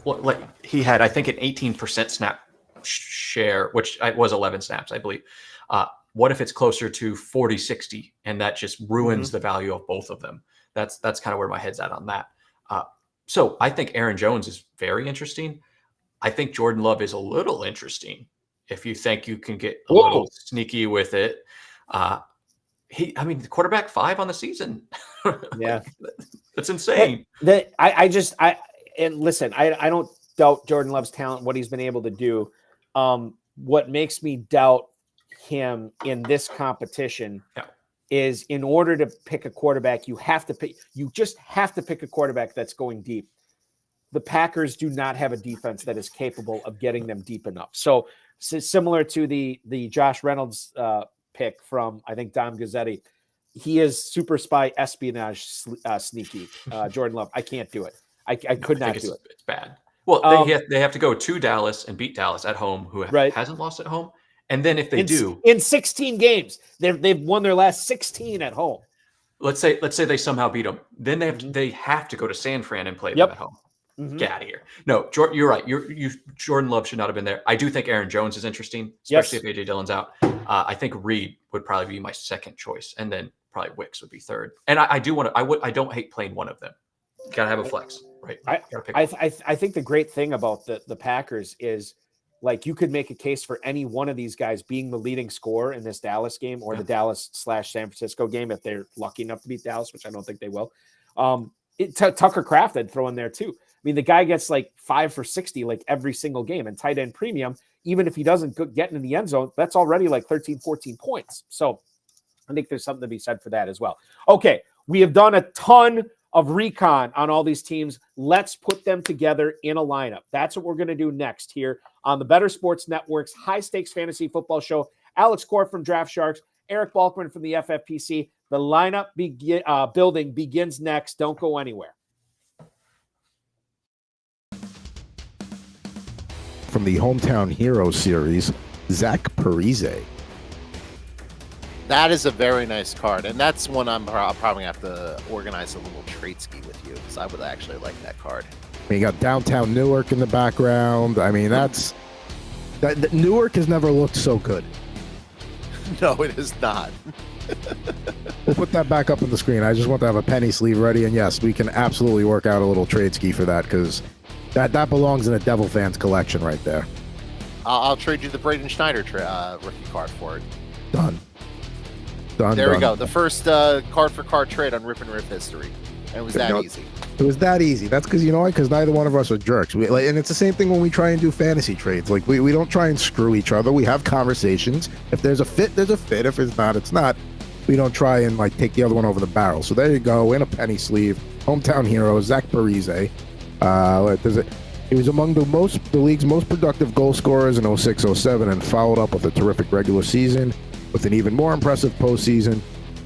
he had, I think, an 18% snap share, which was 11 snaps, I believe. What if it's closer to 40-60 and that just ruins the value of both of them? That's kind of where my head's at on that. So I think Aaron Jones is very interesting. I think Jordan Love is a little interesting if you think you can get a little sneaky with it. The quarterback 5 on the season. Yeah, that's insane. And listen, I don't doubt Jordan Love's talent, what he's been able to do. What makes me doubt him in this competition is in order to pick a quarterback, you just have to pick a quarterback that's going deep. The Packers do not have a defense that is capable of getting them deep enough. So similar to the Josh Reynolds pick from, I think, Dom Gazzetti, he is super spy espionage sneaky. Jordan Love, I can't do it. I could not do it. It's bad. Well, they have to go to Dallas and beat Dallas at home, who hasn't lost at home. And then if they do in 16 games, they've won their last 16 at home. Let's say they somehow beat them. Then they have to go to San Fran and play them at home. Get out of here. No, you're right. Jordan Love should not have been there. I do think Aaron Jones is interesting, especially if AJ Dillon's out. I think Reed would probably be my second choice, and then probably Wicks would be third. And I don't hate playing one of them. Got to have a flex, right? I think the great thing about the Packers is, like, you could make a case for any one of these guys being the leading scorer in this Dallas game or the Dallas/San Francisco game if they're lucky enough to beat Dallas, which I don't think they will. Tucker Kraft I'd throw in there too. I mean, the guy gets like 5 for 60 like every single game, and tight end premium, even if he doesn't get in the end zone, that's already like 13, 14 points. So I think there's something to be said for that as well. Okay, we have done a ton of recon on all these teams. Let's put them together in a lineup. That's what we're going to do next here on the Better Sports Network's High Stakes Fantasy Football Show. Alex Korff from DraftSharks, Eric Balkman from the FFPC. The lineup building begins next. Don't go anywhere. From the Hometown Hero series, Zach Parise. That is a very nice card, and that's one I'm probably going to have to organize a little trade ski with you, because I would actually like that card. You got downtown Newark in the background. I mean, Newark has never looked so good. No, it is not. We'll put that back up on the screen. I just want to have a penny sleeve ready, and yes, we can absolutely work out a little trade ski for that, because that belongs in a Devil fans collection right there. I'll trade you the Braden Schneider rookie card for it. Done. There we go. The first card for card trade on Rip and Rip history. And it was that easy. It was that easy. That's because, you know what? Because neither one of us are jerks. And it's the same thing when we try and do fantasy trades. Like, we don't try and screw each other. We have conversations. If there's a fit, there's a fit. If it's not, it's not. We don't try and, like, take the other one over the barrel. So there you go. In a penny sleeve. Hometown hero, Zach Parise. He was among the league's most productive goal scorers in 06-07 and followed up with a terrific regular season with an even more impressive postseason.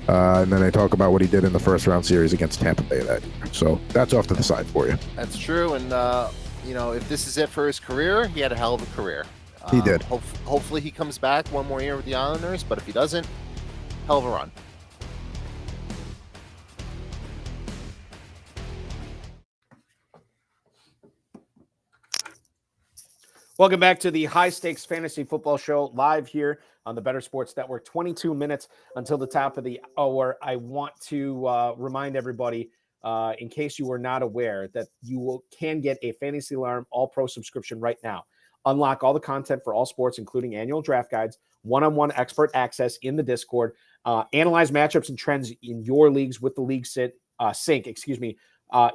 And then they talk about what he did in the first round series against Tampa Bay that year. So that's off to the side for you. That's true. And, if this is it for his career, he had a hell of a career. He did. Hopefully he comes back one more year with the Islanders, but if he doesn't, hell of a run. Welcome back to the High Stakes Fantasy Football Show, live here on the Better Sports Network. 22 minutes until the top of the hour. I want to remind everybody, in case you were not aware, that you can get a Fantasy Alarm All-Pro subscription right now. Unlock all the content for all sports, including annual draft guides, one-on-one expert access in the Discord, analyze matchups and trends in your leagues with the League Sync.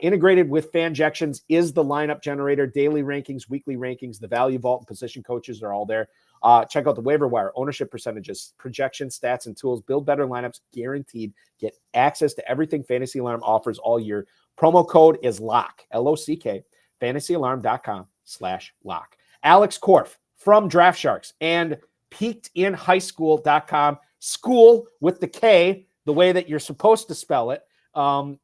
Integrated with Fanjections is the lineup generator, daily rankings, weekly rankings, the value vault, and position coaches are all there. Check out the waiver wire, ownership percentages, projections, stats, and tools. Build better lineups, guaranteed. Get access to everything Fantasy Alarm offers all year. Promo code is LOCK, L-O-C-K, fantasyalarm.com/lock. Alex Korff from DraftSharks and peakedinhighschool.com, school with the K, the way that you're supposed to spell it. And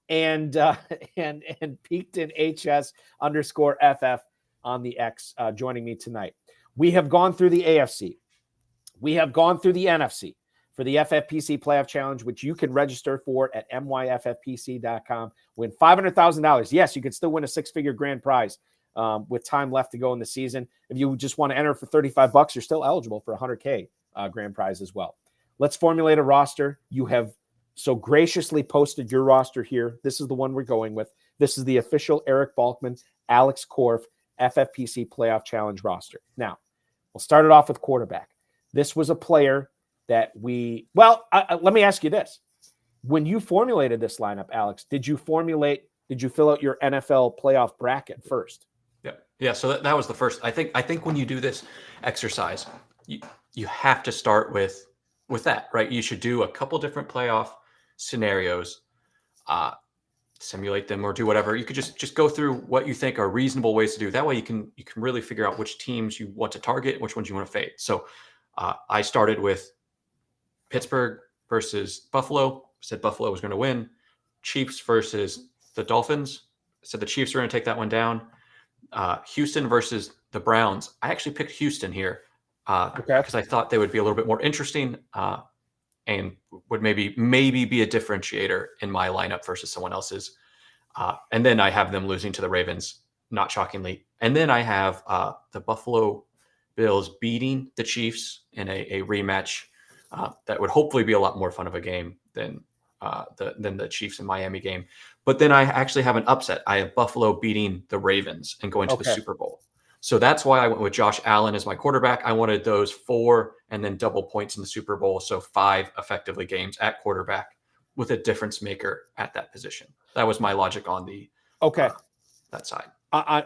peaked in HS_FF on the X, joining me tonight. We have gone through the AFC. We have gone through the NFC for the FFPC Playoff Challenge, which you can register for at myffpc.com. Win $500,000. Yes, you can still win a 6-figure grand prize with time left to go in the season. If you just want to enter for $35, you're still eligible for a $100K grand prize as well. Let's formulate a roster. You have so graciously posted your roster here. This is the one we're going with. This is the official Eric Balkman, Alex Korff, FFPC Playoff Challenge roster. Now, we'll start it off with quarterback. This was a player that let me ask you this. When you formulated this lineup, Alex, did you fill out your NFL playoff bracket first? Yeah. Yeah, so that was the first. I think when you do this exercise, you have to start with that, right? You should do a couple different playoff scenarios, simulate them or do whatever. You could just go through what you think are reasonable ways to do. That way you can really figure out which teams you want to target, which ones you want to fade. So I started with Pittsburgh versus Buffalo. Said Buffalo was going to win. Chiefs versus the Dolphins. Said the Chiefs are going to take that one down. Houston versus the Browns. I actually picked Houston here because I thought they would be a little bit more interesting and would maybe be a differentiator in my lineup versus someone else's. And then I have them losing to the Ravens, not shockingly. And then I have the Buffalo Bills beating the Chiefs in a rematch that would hopefully be a lot more fun of a game than the Chiefs and Miami game. But then I actually have an upset. I have Buffalo beating the Ravens and going to the Super Bowl. So that's why I went with Josh Allen as my quarterback. I wanted those 4 and then double points in the Super Bowl. So 5 effectively games at quarterback with a difference maker at that position. That was my logic on the that side.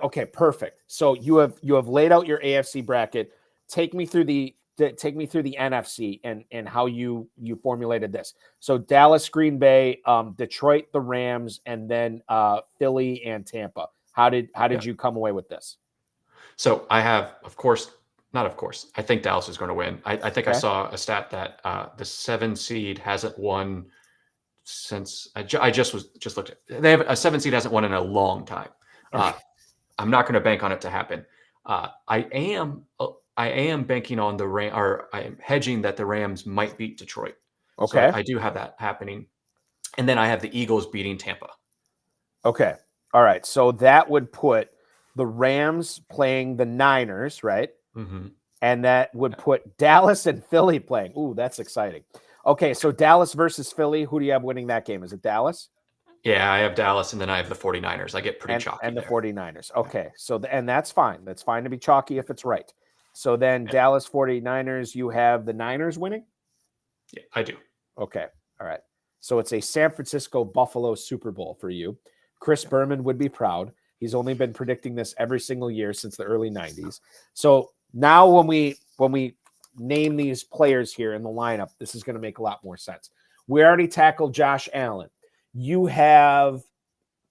Okay, perfect. So you have laid out your AFC bracket. Take me through the NFC and how you formulated this. So Dallas, Green Bay, Detroit, the Rams, and then Philly and Tampa. How did you come away with this? So I have, I think Dallas is going to win. I think I saw a stat that the 7 seed hasn't won since I just looked at. They have a 7 seed hasn't won in a long time. I'm not going to bank on it to happen. I am banking on I am hedging that the Rams might beat Detroit. Okay. So I do have that happening. And then I have the Eagles beating Tampa. Okay. All right. So that would put the Rams playing the Niners, right? Mm-hmm. And that would put Dallas and Philly playing. Ooh, that's exciting. Okay. So Dallas versus Philly. Who do you have winning that game? Is it Dallas? Yeah, I have Dallas, and then I have the 49ers. I get pretty chalky. And the 49ers. Okay. So, and that's fine. That's fine to be chalky if it's right. So then Dallas 49ers, you have the Niners winning? Yeah, I do. Okay. All right. So it's a San Francisco Buffalo Super Bowl for you. Chris Berman would be proud. He's only been predicting this every single year since the early 90s. So now when we name these players here in the lineup, this is going to make a lot more sense. We already tackled Josh Allen. You have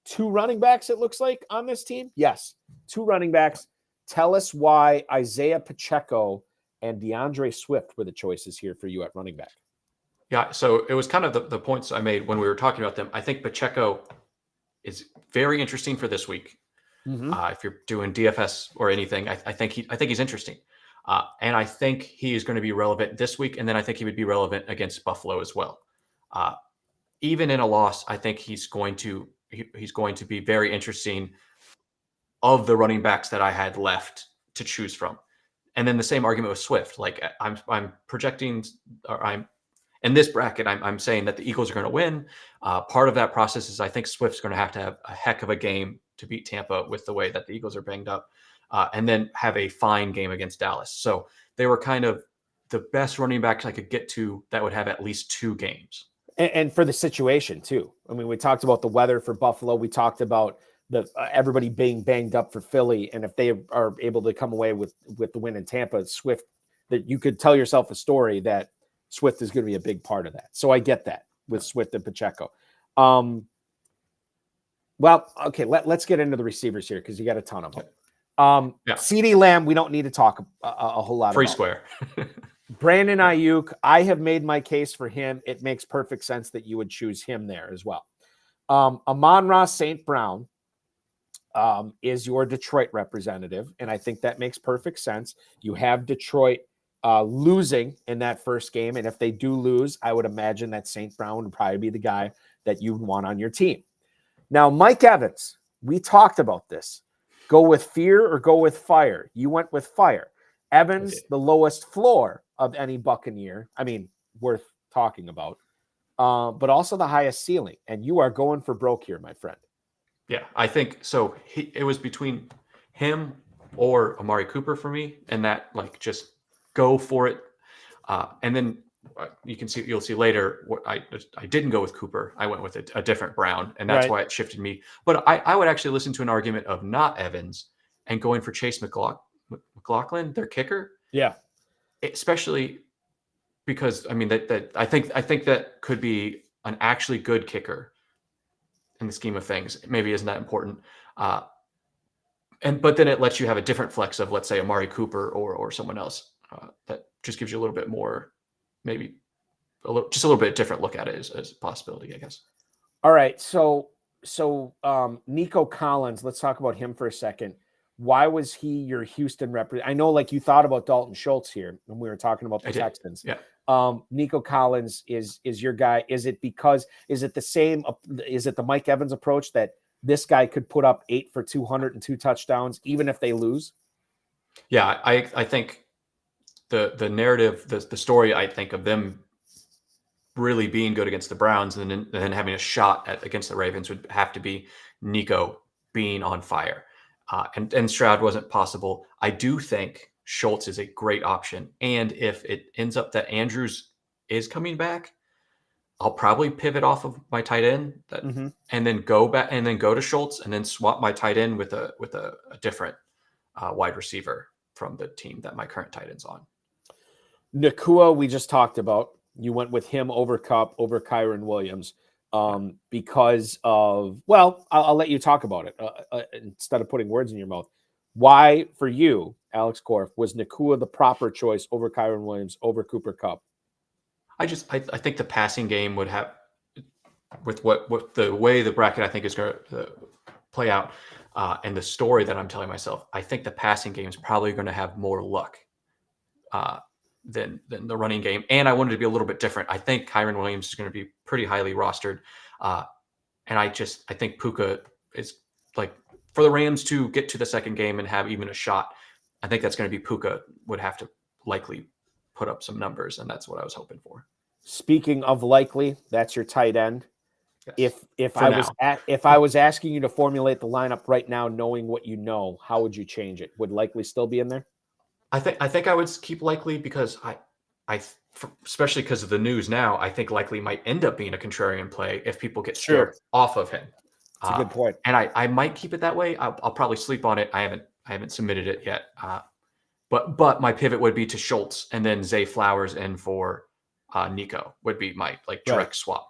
2 running backs, it looks like, on this team. Yes, 2 running backs. Tell us why Isaiah Pacheco and DeAndre Swift were the choices here for you at running back. Yeah, so it was kind of the points I made when we were talking about them. I think Pacheco is very interesting for this week. Mm-hmm. If you're doing DFS or anything, I think he's interesting. And I think he is going to be relevant this week. And then I think he would be relevant against Buffalo as well. Even in a loss, I think he's going to be very interesting of the running backs that I had left to choose from. And then the same argument with Swift. Like I'm projecting, or I'm in this bracket, I'm saying that the Eagles are going to win. Part of that process is I think Swift's going to have a heck of a game to beat Tampa with the way that the Eagles are banged up, and then have a fine game against Dallas. So they were kind of the best running backs I could get to that would have at least 2 games. And for the situation too. I mean, we talked about the weather for Buffalo. We talked about everybody being banged up for Philly. And if they are able to come away with the win in Tampa, Swift, that you could tell yourself a story that Swift is going to be a big part of that. So I get that with Swift and Pacheco. Well, okay, let's get into the receivers here because you got a ton of them. CeeDee Lamb, we don't need to talk a whole lot Free about. square. Brandon Ayuk, I have made my case for him. It makes perfect sense that you would choose him there as well. Amon-Ra St. Brown is your Detroit representative, and I think that makes perfect sense. You have Detroit losing in that first game, and if they do lose, I would imagine that St. Brown would probably be the guy that you want on your team. Now, Mike Evans, we talked about this. Go with fear or go with fire? You went with fire. Evans, the lowest floor of any Buccaneer. I mean, worth talking about. But also the highest ceiling. And you are going for broke here, my friend. Yeah, I think so. It was between him or Amari Cooper for me, and that like just go for it. And then you'll see later what I didn't go with Cooper. I went with a different Brown, and that's why it shifted me. But I would actually listen to an argument of not Evans and going for Chase McLaughlin, their kicker. Yeah. Especially because I mean that I think that could be an actually good kicker in the scheme of things. Maybe isn't that important. But then it lets you have a different flex of, let's say, Amari Cooper or someone else. That just gives you a little bit more, maybe just a little bit different look at it as a possibility, I guess. All right. So Nico Collins, let's talk about him for a second. Why was he your Houston representative? I know, like, you thought about Dalton Schultz here when we were talking about the Texans. Yeah. Nico Collins is your guy. Is it the Mike Evans approach that this guy could put up 8 for 200 and 2 touchdowns, even if they lose? Yeah, I think the narrative, the story, I think, of them really being good against the Browns and then having a shot against the Ravens would have to be Nico being on fire. And Stroud wasn't possible. I do think Schultz is a great option. And if it ends up that Andrews is coming back, I'll probably pivot off of my tight end and then go back and then go to Schultz and then swap my tight end with a different wide receiver from the team that my current tight end's on. Nacua, we just talked about. You went with him over Kupp, over Kyron Williams, because of, well, I'll let you talk about it instead of putting words in your mouth. Why, for you, Alex Korff, was Nacua the proper choice over Kyron Williams, over Cooper Kupp? I think the passing game would have, with what the way the bracket I think is going to play out, and the story that I'm telling myself, I think the passing game is probably going to have more luck than the running game. And I wanted to be a little bit different. I think Kyron Williams is going to be pretty highly rostered. And I think Puka is, like, for the Rams to get to the second game and have even a shot, I think that's going to be Puka would have to likely put up some numbers. And that's what I was hoping for. Speaking of likely, that's your tight end. Yes. If I was asking you to formulate the lineup right now, knowing what you know, how would you change it? Would likely still be in there? I think I would keep likely because I especially because of the news now, I think likely might end up being a contrarian play if people get scared off of him. That's a good point. And I might keep it that way. I'll probably sleep on it. I haven't submitted it yet. But my pivot would be to Schultz and then Zay Flowers in for Nico would be my direct swap.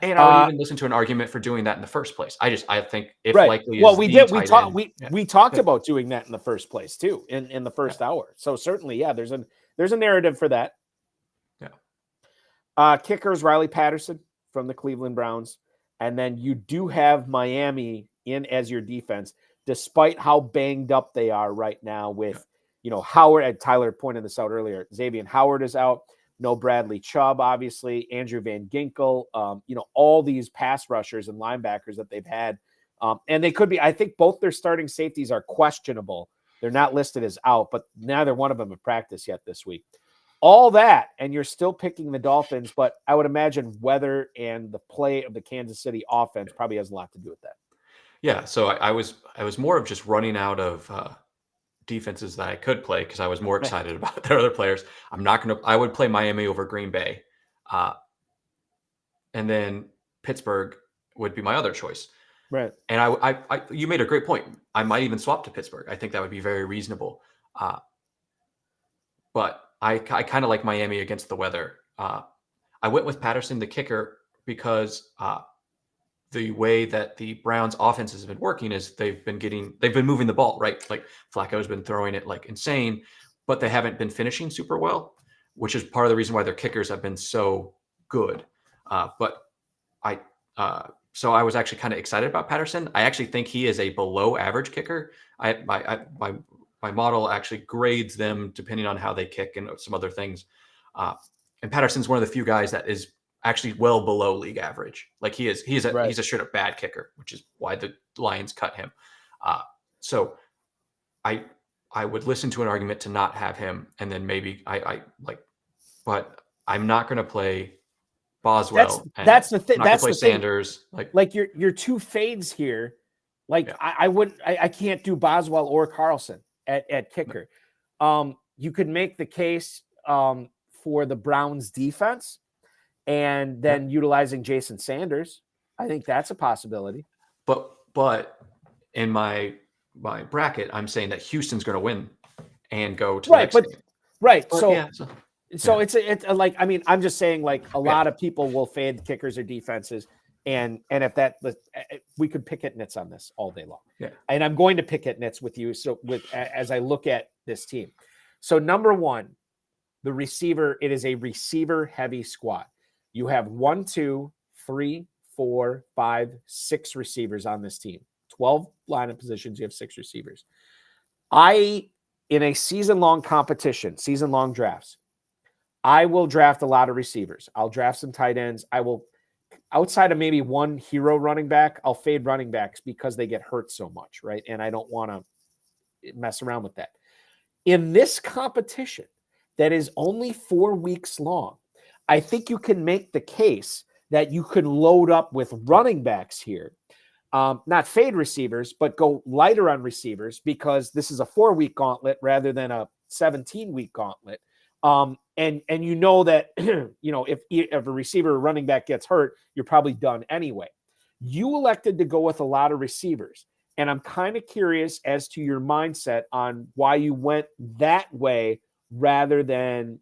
And I would even listen to an argument for doing that in the first place. I think if likely, well, we talked about doing that in the first place too, in the first hour. So certainly, there's a narrative for that. Yeah. Kickers Riley Patterson from the Cleveland Browns, and then you do have Miami in as your defense, despite how banged up they are right now with Howard. And Tyler pointed this out earlier. Xavier Howard is out. No Bradley Chubb, obviously, Andrew Van Ginkel, all these pass rushers and linebackers that they've had. And they could be, I think both their starting safeties are questionable. They're not listed as out, but neither one of them have practiced yet this week. All that, and you're still picking the Dolphins, but I would imagine weather and the play of the Kansas City offense probably has a lot to do with that. Yeah, so I was more of just running out of defenses that I could play because I was more excited about their other players. I would play Miami over Green Bay. And then Pittsburgh would be my other choice. Right. And I you made a great point. I might even swap to Pittsburgh. I think that would be very reasonable. But I kind of like Miami against the weather. I went with Patterson, the kicker, because the way that the Browns offense has been working is they've been moving the ball, right? Like Flacco's been throwing it like insane, but they haven't been finishing super well, which is part of the reason why their kickers have been so good. So I was actually kind of excited about Patterson. I actually think he is a below average kicker. My model actually grades them depending on how they kick and some other things. And Patterson's one of the few guys that is actually well below league average. Like he's a straight up bad kicker, which is why the Lions cut him. So I would listen to an argument to not have him, and then maybe but I'm not going to play Boswell. That's the thing. That's the Sanders. Thing. Like your two fades here. I can't do Boswell or Carlson at kicker. You could make the case for the Browns defense. And then utilizing Jason Sanders, I think that's a possibility. But in my bracket, I'm saying that Houston's going to win and go to right, the next game. right. But So, yeah, so it's like, I mean, I'm just saying, like, a lot of people will fade kickers or defenses, and if that, we could pick at nits on this all day long. Yeah, and I'm going to pick at nits with you. So as I look at this team, so number one, the receiver, it is a receiver heavy squad. You have 1, 2, 3, 4, 5, 6 receivers on this team. 12 lineup positions. You have 6 receivers. In a season-long competition, season-long drafts, I will draft a lot of receivers. I'll draft some tight ends. I will, outside of maybe one hero running back, I'll fade running backs because they get hurt so much, right? And I don't want to mess around with that. In this competition that is only 4 weeks long, I think you can make the case that you could load up with running backs here. Not fade receivers, but go lighter on receivers, because this is a 4-week gauntlet rather than a 17-week gauntlet. And you know that, if a receiver or running back gets hurt, you're probably done anyway. You elected to go with a lot of receivers. And I'm kind of curious as to your mindset on why you went that way rather than,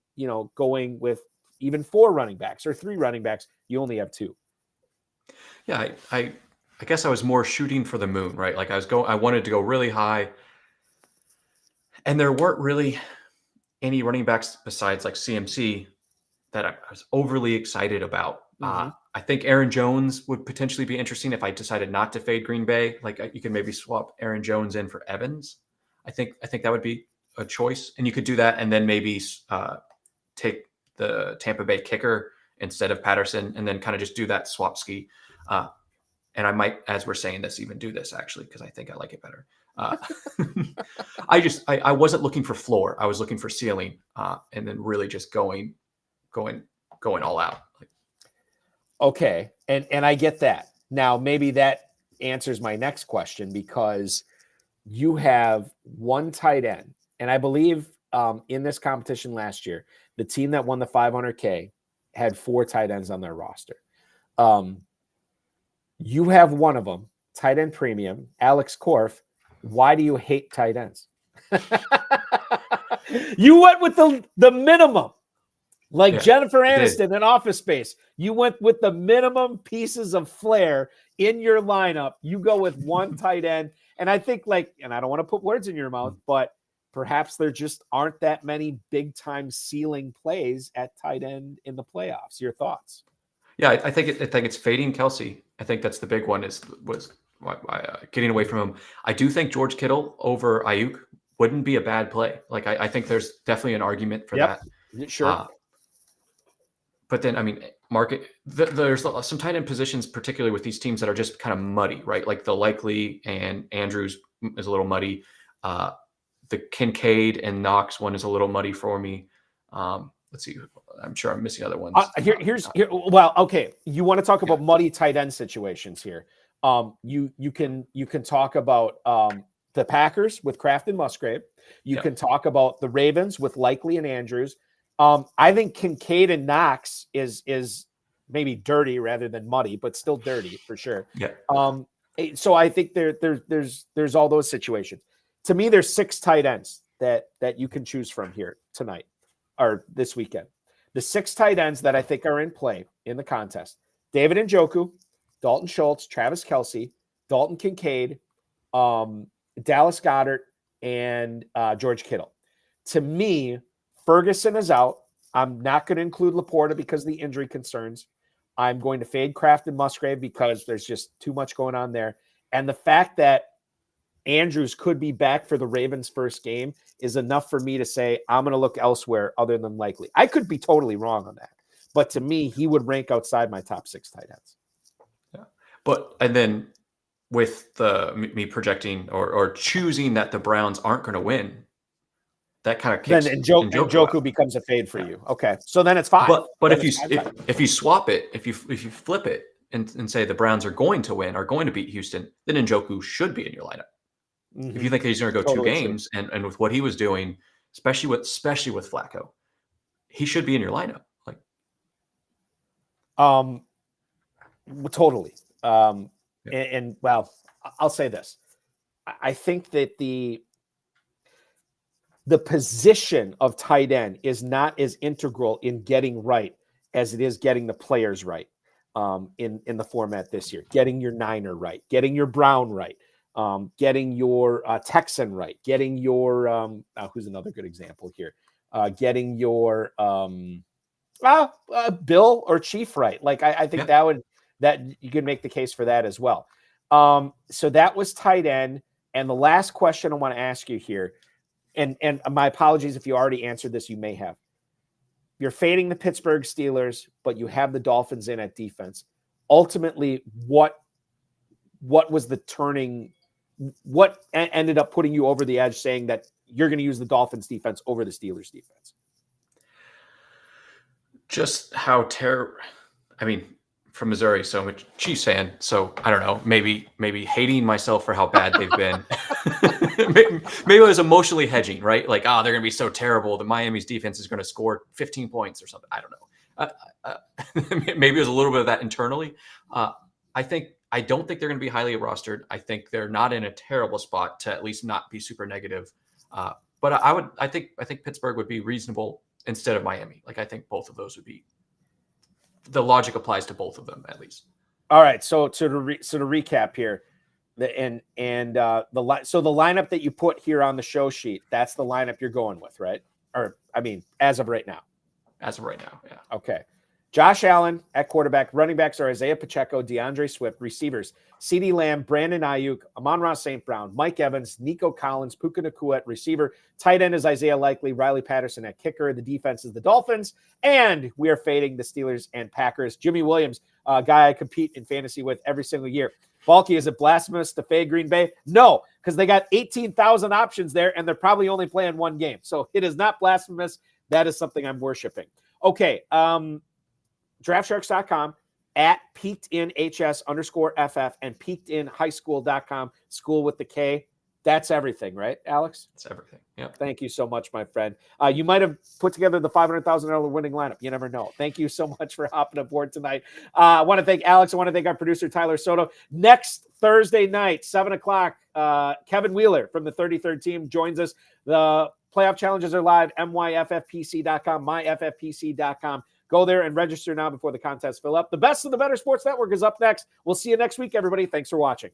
going with even 4 running backs or 3 running backs. You only have 2. Yeah, I guess I was more shooting for the moon, right? Like I wanted to go really high, and there weren't really any running backs besides like CMC that I was overly excited about. Mm-hmm. I think Aaron Jones would potentially be interesting if I decided not to fade Green Bay. Like you could maybe swap Aaron Jones in for Evans. I think that would be a choice, and you could do that, and then maybe take the Tampa Bay kicker instead of Patterson, and then kind of just do that swap ski. And I might, as we're saying this, even do this actually, because I think I like it better. I wasn't looking for floor. I was looking for ceiling, and then really just going all out. Okay. And I get that. Now, maybe that answers my next question, because you have 1 tight end. And I believe in this competition last year, the team that won the 500K had 4 tight ends on their roster. You have one of them, tight end premium, Alex Korff. Why do you hate tight ends? You went with the minimum, like Jennifer Aniston in Office Space. You went with the minimum pieces of flair in your lineup. You go with 1 tight end. And I think, and I don't want to put words in your mouth, but perhaps there just aren't that many big time ceiling plays at tight end in the playoffs. Your thoughts? Yeah, I think it's fading Kelsey. I think that's the big one was getting away from him. I do think George Kittle over Ayuk wouldn't be a bad play. Like I think there's definitely an argument for that. Sure. But then, I mean, there's some tight end positions, particularly with these teams that are just kind of muddy, right? Like the Likely and Andrews is a little muddy. The Kincaid and Knox one is a little muddy for me. Let's see. I'm sure I'm missing other ones. Well, okay. You want to talk about muddy tight end situations here. You can talk about the Packers with Kraft and Musgrave. You can talk about the Ravens with Likely and Andrews. I think Kincaid and Knox is maybe dirty rather than muddy, but still dirty for sure. Yeah. So I think there's all those situations. To me, there's 6 tight ends that you can choose from here tonight or this weekend. The 6 tight ends that I think are in play in the contest: David Njoku, Dalton Schultz, Travis Kelce, Dalton Kincaid, Dallas Goedert, and George Kittle. To me, Ferguson is out. I'm not going to include Laporta because of the injury concerns. I'm going to fade Kraft and Musgrave because there's just too much going on there. And the fact that Andrews could be back for the Ravens' first game is enough for me to say I'm going to look elsewhere other than Likely. I could be totally wrong on that, but to me, he would rank outside my top 6 tight ends. Yeah, and then with me projecting or choosing that the Browns aren't going to win, that kind of kicks. Then Njoku becomes a fade for you. Okay, so then it's 5. But if you swap it, if you flip it and say the Browns are going to win, are going to beat Houston, then Njoku should be in your lineup. Mm-hmm. If you think he's going to go 2 games and with what he was doing, especially with Flacco, he should be in your lineup. Like, totally. And well, I'll say this: I think that the position of tight end is not as integral in getting right as it is getting the players right in the format this year. Getting your Niner right, getting your Brown right, getting your Texan right, getting your who's another good example here? Getting your Bill or Chief right. Like I think that you could make the case for that as well. So that was tight end. And the last question I want to ask you here, and my apologies if you already answered this, you may have. You're fading the Pittsburgh Steelers, but you have the Dolphins in at defense. Ultimately, what was the turning? What ended up putting you over the edge, saying that you're going to use the Dolphins defense over the Steelers defense? Just how from Missouri, so I'm a Chiefs fan, so I don't know, maybe hating myself for how bad they've been. maybe I was emotionally hedging, right? Like, they're going to be so terrible. The Miami's defense is going to score 15 points or something. I don't know. Maybe it was a little bit of that internally. I don't think they're going to be highly rostered. I think they're not in a terrible spot to at least not be super negative. But I think Pittsburgh would be reasonable instead of Miami. Like, I think both of those would be. The logic applies to both of them at least. All right. So to recap here, the lineup that you put here on the show sheet, that's the lineup you're going with, right? Or as of right now. As of right now, yeah. Okay. Josh Allen at quarterback. Running backs are Isaiah Pacheco, DeAndre Swift. Receivers, CeeDee Lamb, Brandon Ayuk, Amon-Ra St. Brown, Mike Evans, Nico Collins, Puka Nacua at receiver. Tight end is Isaiah Likely, Riley Patterson at kicker. The defense is the Dolphins. And we are fading the Steelers and Packers. Jimmy Williams, a guy I compete in fantasy with every single year. Balky, is it blasphemous to fade Green Bay? No, because they got 18,000 options there, and they're probably only playing one game. So it is not blasphemous. That is something I'm worshiping. Okay, DraftSharks.com at peakedinhs_FF and peakedinhighschool.com, school with the K. That's everything, right, Alex? That's everything. Yeah. Thank you so much, my friend. You might have put together the $500,000 winning lineup. You never know. Thank you so much for hopping aboard tonight. I want to thank Alex. I want to thank our producer, Tyler Soto. Next Thursday night, 7 o'clock, Kevin Wheeler from the 33rd team joins us. The playoff challenges are live, myffpc.com, myffpc.com. Go there and register now before the contests fill up. The best of the Better Sports Network is up next. We'll see you next week, everybody. Thanks for watching.